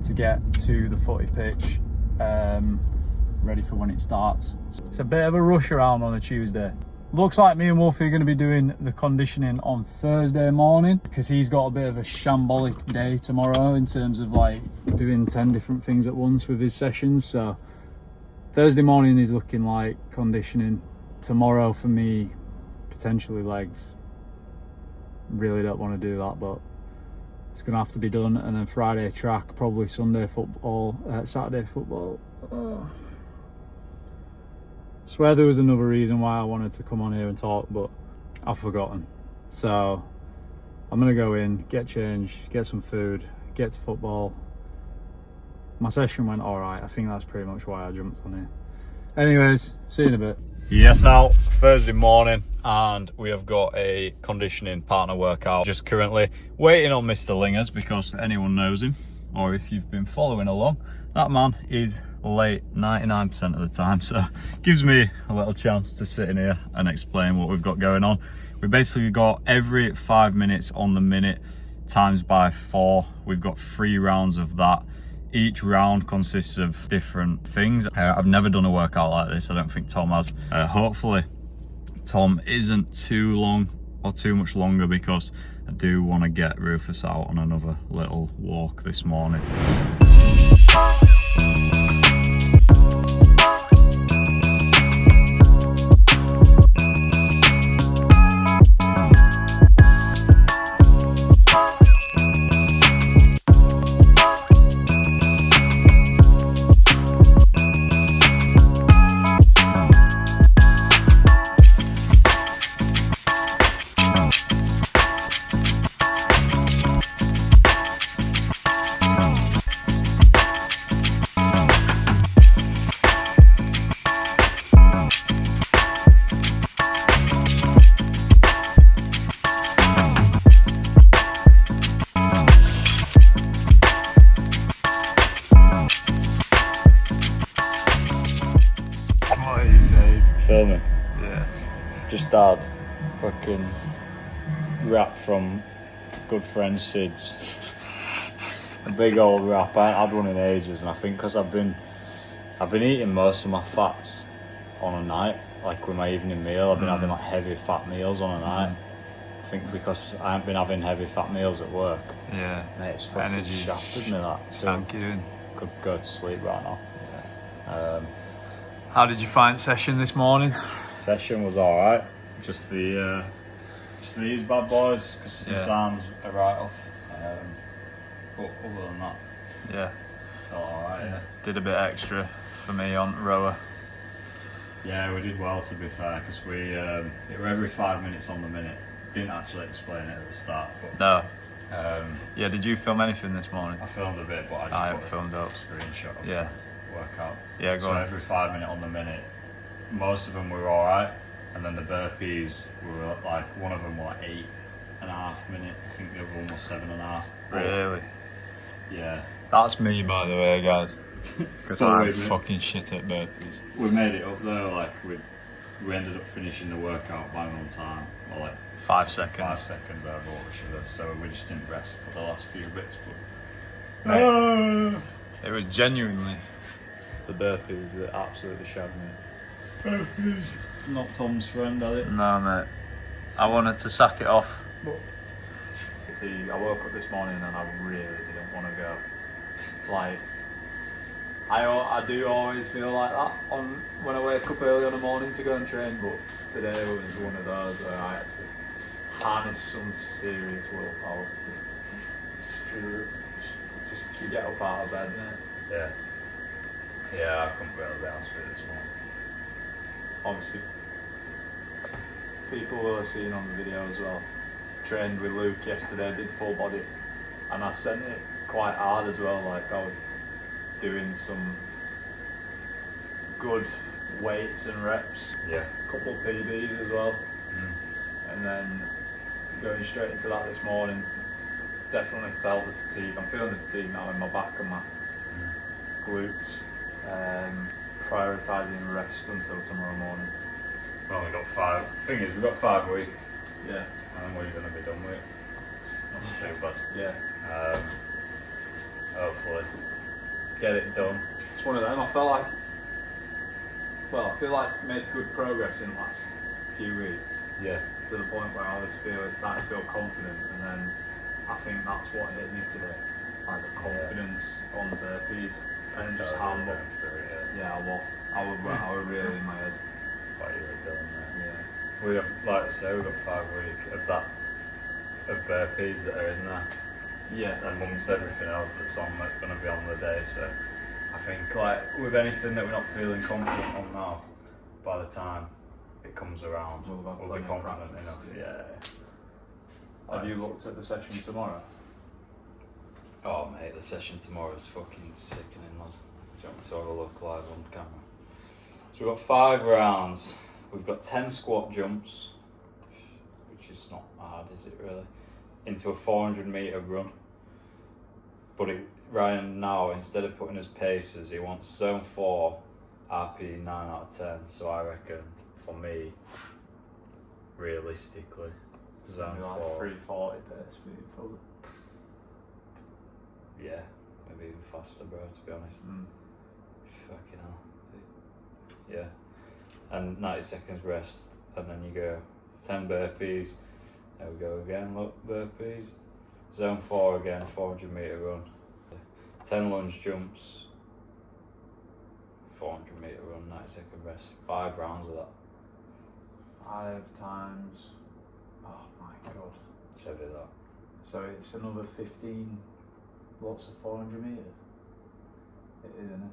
to get to the footy pitch, ready for when it starts. It's a bit of a rush around on a Tuesday. Looks like me and Wolfie are going to be doing the conditioning on Thursday morning because he's got a bit of a shambolic day tomorrow in terms of like doing 10 different things at once with his sessions. So Thursday morning is looking like conditioning. Tomorrow for me, potentially legs. Really don't want to do that, but it's going to have to be done. And then Friday track, probably Sunday football, Saturday football. Oh. Swear there was another reason why I wanted to come on here and talk, but I've forgotten. So I'm gonna go in, get changed, get some food, get to football. My session went all right. I think that's pretty much why I jumped on here. Anyways, see you in a bit. Yes, now Thursday morning, and we have got a conditioning partner workout. Just currently waiting on Mr. Lingerz, because anyone knows him, or if you've been following along, that man is late 99% of the time, so gives me a little chance to sit in here and explain what we've got going on. We basically got every 5 minutes on the minute times by 4. We've got 3 rounds of that. Each round consists of different things. I've never done a workout like this. I don't think Tom has. Hopefully Tom isn't too long or too much longer, because I do want to get Rufus out on another little walk this morning. What are you saying? Filming. Yeah. Just had fucking wrap from good friend Sid's. A big old wrap. I ain't had one in ages, and I think because I've been eating most of my fats on a night, like with my evening meal. I've been having like heavy fat meals on a night. I think because I haven't been having heavy fat meals at work. Yeah. Mate, it's fucking Energy shafted me that. sank you in. Could go to sleep right now. How did you find session this morning? Session was alright. Just these bad boys, because the arms are right off. But other than that, Yeah. felt alright, yeah. Did a bit extra for me on rower. Yeah, we did well, to be fair, because it were every 5 minutes on the minute. Didn't actually explain it at the start, but No. Yeah, did you film anything this morning? I filmed a bit, but I I just filmed put up. a screenshot of Yeah. the workout. Yeah, go so on. every 5 minute on the minute, most of them were alright, and then the burpees were like, one of them were like 8.5 minutes, I think the other one was 7.5. Really? Yeah. That's me, by the way, guys. Because But I'm we- fucking shit at burpees. We made it up though, like we ended up finishing the workout bang on time, or like 5 seconds. 5 seconds over what we should have, so we just didn't rest for the last few bits. But It was genuinely the burpees that absolutely shagged me. not Tom's friend, are they? No, mate. I wanted to sack it off. I woke up this morning and I really didn't want to go. Like, I do always feel like that when I wake up early on the morning to go and train, but today was one of those where I had to harness some serious willpower to just get up out of bed, mate. Yeah. Yeah, I couldn't really be honest with it this morning. Obviously, people will have seen on the video as well. Trained with Luke yesterday, did full body, and I sent it quite hard as well. Like, I was doing some good weights and reps, Yeah. a couple of PBs as well, and then going straight into that this morning. Definitely felt the fatigue. I'm feeling the fatigue now in my back and my glutes. Prioritising rest until tomorrow morning. Well, we got 5. Thing is, we've got 5 weeks, Yeah, and then we're going to be done with it. It's not too bad. yeah. Hopefully. Get it done. It's one of them. I feel like made good progress in the last few weeks, Yeah. to the point where I was starting to feel confident, and then I think that's what hit me today, like the confidence on the burpees, and just how much. Yeah, I was really in my head. Thought you were done there. Yeah. We have, like I say, we've got 5 weeks of burpees that are in there. Yeah. Amongst everything else that's going to be on the day, so I think like with anything that we're not feeling confident on now, by the time it comes around, We'll have we'll plenty be of confident practice. enough. Yeah. Have you looked at the session tomorrow? Oh mate, the session tomorrow is fucking sickening, lad. Do you want me to have a look live on camera? So we've got 5 rounds. We've got 10 squat jumps, which is not hard, is it really? Into a 400 metre run. But Ryan now, instead of putting his paces, he wants zone 4, RP 9 out of 10. So I reckon, for me, realistically, zone Maybe 4. like 340 pace for you, probably. Yeah, maybe even faster, bro, to be honest. Fucking hell. Yeah. And 90 seconds rest, and then you go 10 burpees. There we go again, look, burpees. Zone 4 again, 400 metre run. 10 lunge jumps, 400 metre run, 90 second rest. 5 rounds of that. 5 times. Oh my god. It's heavy that. So it's another 15 lots of 400 metres. It is, isn't it?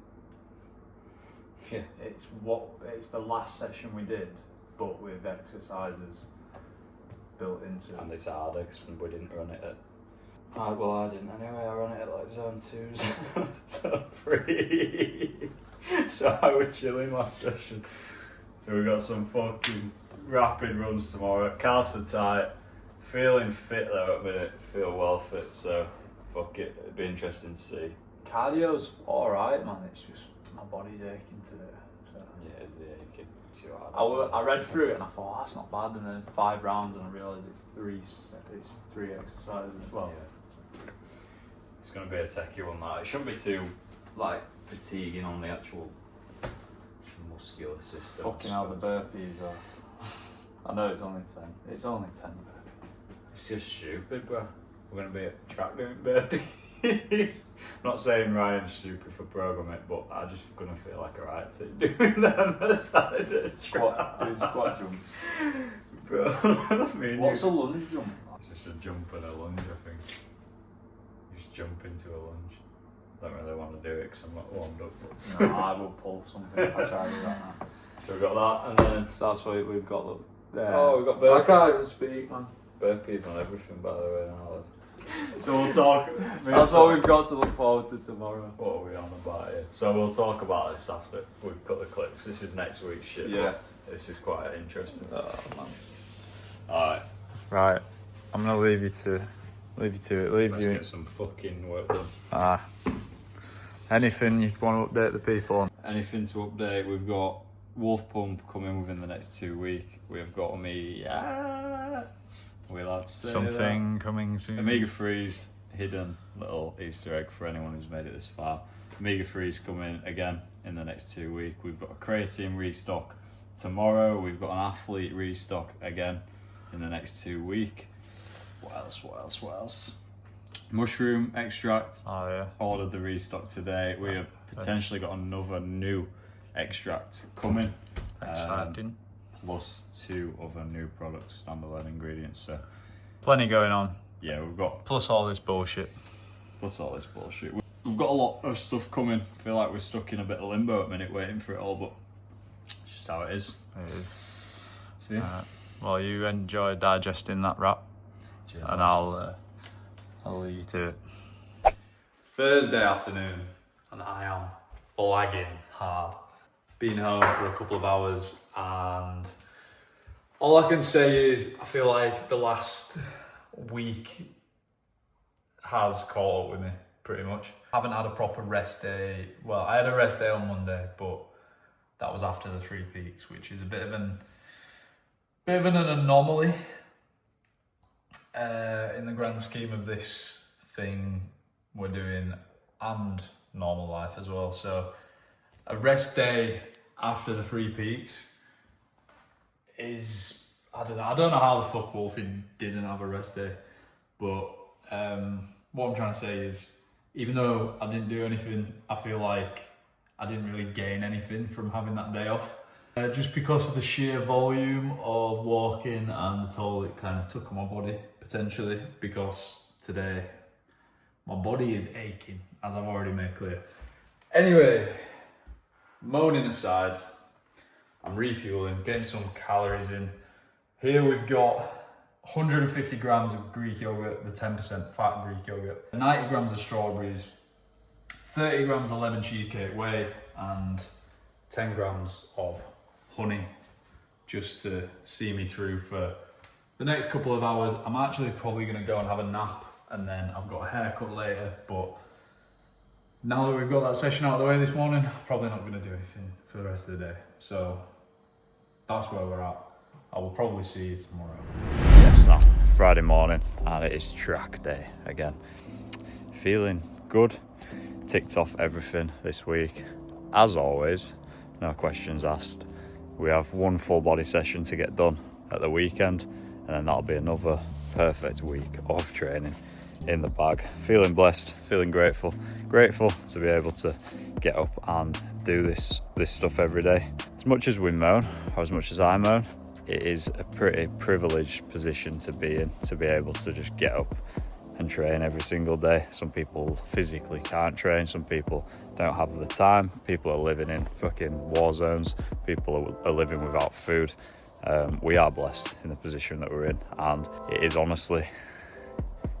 Yeah. It's the last session we did, but with exercises built into And it's harder because we didn't run it at. Well, I didn't anyway. I ran it at like zone 2, zone 3. So I was chilling last session. So we got some fucking rapid runs tomorrow. Calves are tight. Feeling fit though at the minute. Feel well fit. So fuck it. It'd be interesting to see. Cardio's alright, man. It's just my body's aching today. So Yeah, it's the aching. Too hard. I read through it and I thought, oh, that's not bad. And then 5 rounds and I realised it's three exercises as well. Yeah. It's going to be a techie one, that. It shouldn't be too like fatiguing on the actual muscular system. Fucking hell, the burpees are. I know it's only 10. It's only 10 burpees. It's just stupid, bro. We're going to be at track doing burpees. I'm not saying Ryan's stupid for programming, but I'm just going to feel like a right to doing them at the start of the track. Squat jump. Bro, I mean, What's a lunge jump? It's just a jump and a lunge, I think. You just jump into a lunge. I don't really want to do it because I'm not warmed up. But No, I will pull something if I try to do that now. so we've got that, and then So that's what we've got. Look. oh, we've got I burpees. can't even speak, man. Burpees on everything, by the way. Now. So we'll talk. That's what we've got to look forward to tomorrow. What are we on about here? So we'll talk about this after we've got the clips. This is next week's shit. Yeah. This is quite interesting. Oh, man. Alright, Right, I'm gonna leave you to it. Leave let's you. get some fucking work done. Anything you want to update the people on? Anything to update? We've got Wolf Pump coming within the next 2 weeks. We've got Omega. We're allowed to say Something coming soon. Omega Freeze, hidden little Easter egg for anyone who's made it this far. Omega Freeze coming again in the next 2 weeks. We've got a creatine restock tomorrow. We've got an athlete restock again in the next 2 weeks. What else? Mushroom extract. Oh yeah. Ordered the restock today. We have potentially got another new extract coming. Exciting. Plus 2 other new products, standalone ingredients. So Plenty going on. yeah, we've got Plus all this bullshit. plus all this bullshit. We've got a lot of stuff coming. I feel like we're stuck in a bit of limbo at the minute waiting for it all, but it's just how it is. It is. So yeah. Well, you enjoy digesting that wrap, Cheers, and lads. I'll leave you to it. Thursday afternoon, and I am lagging hard. Been home for a couple of hours, and all I can say is I feel like the last week has caught up with me, pretty much. I haven't had a proper rest day. Well, I had a rest day on Monday, but that was after the 3 peaks, which is a bit of an anomaly in the grand scheme of this thing we're doing and normal life as well. So a rest day after the 3 peaks is, I don't know how the fuck Wolfie didn't have a rest day, but what I'm trying to say is, even though I didn't do anything, I feel like I didn't really gain anything from having that day off. Just because of the sheer volume of walking and the toll it kind of took on my body, potentially, because today my body is aching, as I've already made clear. Anyway, moaning aside, I'm refueling, getting some calories in. Here we've got 150 grams of Greek yogurt, the 10% fat Greek yogurt, 90 grams of strawberries, 30 grams of lemon cheesecake whey, and 10 grams of honey, just to see me through for the next couple of hours. I'm actually probably going to go and have a nap, and then I've got a haircut later, but now that we've got that session out of the way this morning, I'm probably not going to do anything for the rest of the day. So that's where we're at. I will probably see you tomorrow. Yes, now Friday morning, and it is track day again. Feeling good. Ticked off everything this week. As always, no questions asked. We have one full body session to get done at the weekend, and then that'll be another perfect week of training in the bag. Feeling blessed, feeling grateful to be able to get up and do this stuff every day. As much as we moan, or as much as I moan, it is a pretty privileged position to be in, to be able to just get up and train every single day. Some people physically can't train, some people don't have the time, people are living in fucking war zones, people are living without food. We are blessed in the position that we're in, and it is honestly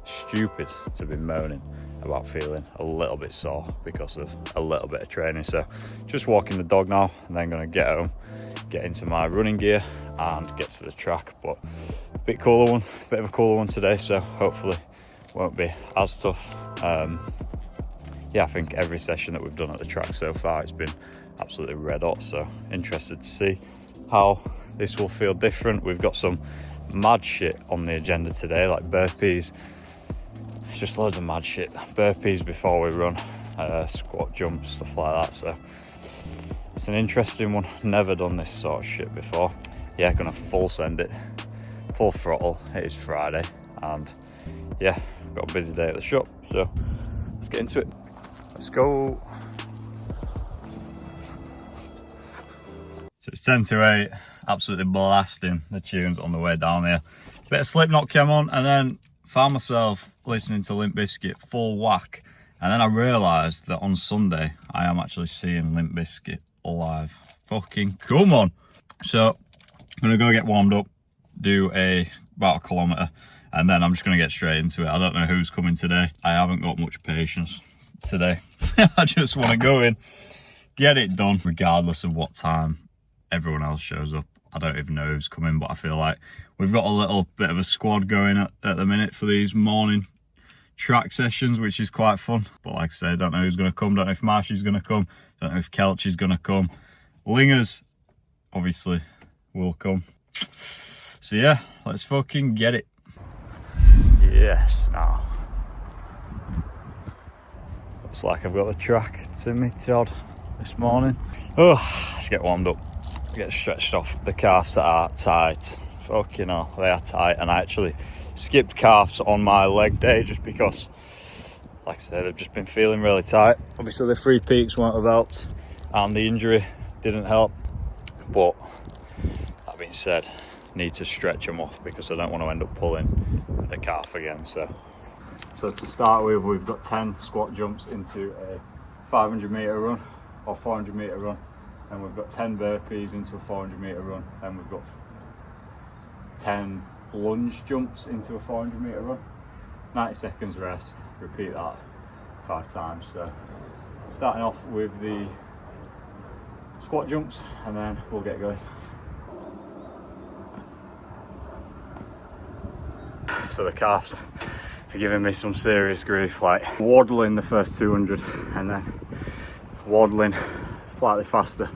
stupid to be moaning about feeling a little bit sore because of a little bit of training. So just walking the dog now, and then gonna get home, get into my running gear and get to the track. But a bit of a cooler one today, so hopefully won't be as tough. I think every session that we've done at the track so far, it's been absolutely red hot, so interested to see how this will feel different. We've got some mad shit on the agenda today, like burpees, just loads of mad shit. Burpees before we run, squat jumps, stuff like that, so it's an interesting one. Never done this sort of shit before. Yeah, gonna full send it, full throttle. It is Friday, and yeah, got a busy day at the shop, so let's get into it. Let's go. So it's 10 to 8, absolutely blasting the tunes on the way down here. Bit of Slipknot came on, and then found myself listening to Limp Bizkit full whack. And then I realised that on Sunday, I am actually seeing Limp Bizkit live. Fucking come on. So I'm gonna go get warmed up, do about a kilometre, and then I'm just gonna get straight into it. I don't know who's coming today. I haven't got much patience today. I just want to go in, get it done, regardless of what time everyone else shows up. I don't even know who's coming, but I feel like we've got a little bit of a squad going at the minute for these morning track sessions, which is quite fun. But like I say, I don't know who's going to come, don't know if Marshy's going to come, don't know if Kelch is going to come. Lingerz, obviously, will come. So yeah, let's fucking get it. Yes, now. Looks like I've got the track to me, Todd, this morning. Oh, let's get warmed up. Get stretched off. The calves are tight. Fucking hell, they are tight. And I actually skipped calves on my leg day just because, like I said, they've just been feeling really tight. Obviously the 3 peaks won't have helped and the injury didn't help. But that being said, need to stretch them off because I don't want to end up pulling the calf again. So to start with, we've got 10 squat jumps into a 500 metre run or 400 metre run. And we've got 10 burpees into a 400 metre run, and we've got 10 lunge jumps into a 400 metre run. 90 seconds rest, repeat that 5 times. So starting off with the squat jumps, and then we'll get going. So the calves are giving me some serious grief, like waddling the first 200 and then waddling slightly faster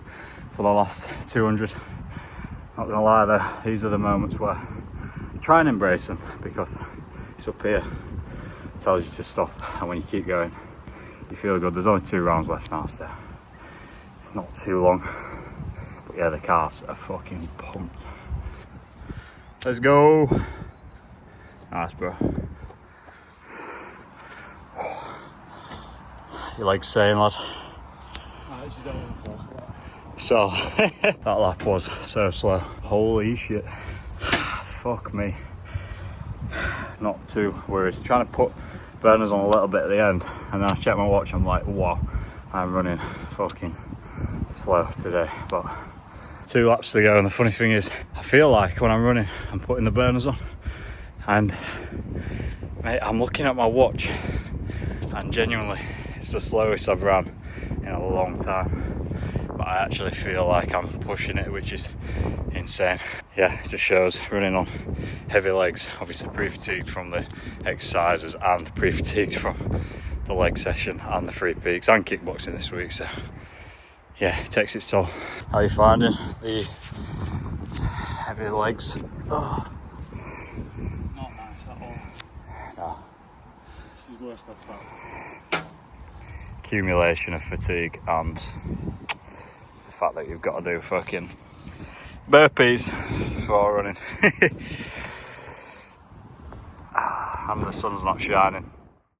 for the last 200. Not gonna lie though, these are the moments where I try and embrace them because it's up here, it tells you to stop, and when you keep going you feel good. There's only 2 rounds left now, so it's not too long, but yeah, the calves are fucking pumped. Let's go. Nice, bro. Your legs saying, lad? So that lap was so slow. Holy shit. Fuck me. Not too worried. Trying to put burners on a little bit at the end, and then I check my watch, I'm like, wow, I'm running fucking slow today. But 2 laps to go, and the funny thing is, I feel like when I'm running, I'm putting the burners on, and mate, I'm looking at my watch, and genuinely, it's the slowest I've ran in a long time. But I actually feel like I'm pushing it, which is insane. Yeah, it just shows running on heavy legs, obviously pre-fatigued from the exercises and pre-fatigued from the leg session and the 3 peaks and kickboxing this week. So yeah, it takes its toll. How are you finding the heavy legs? Oh. Not nice at all. No. This is worse than I felt. Accumulation of fatigue and the fact that you've got to do fucking burpees before running. And the sun's not shining.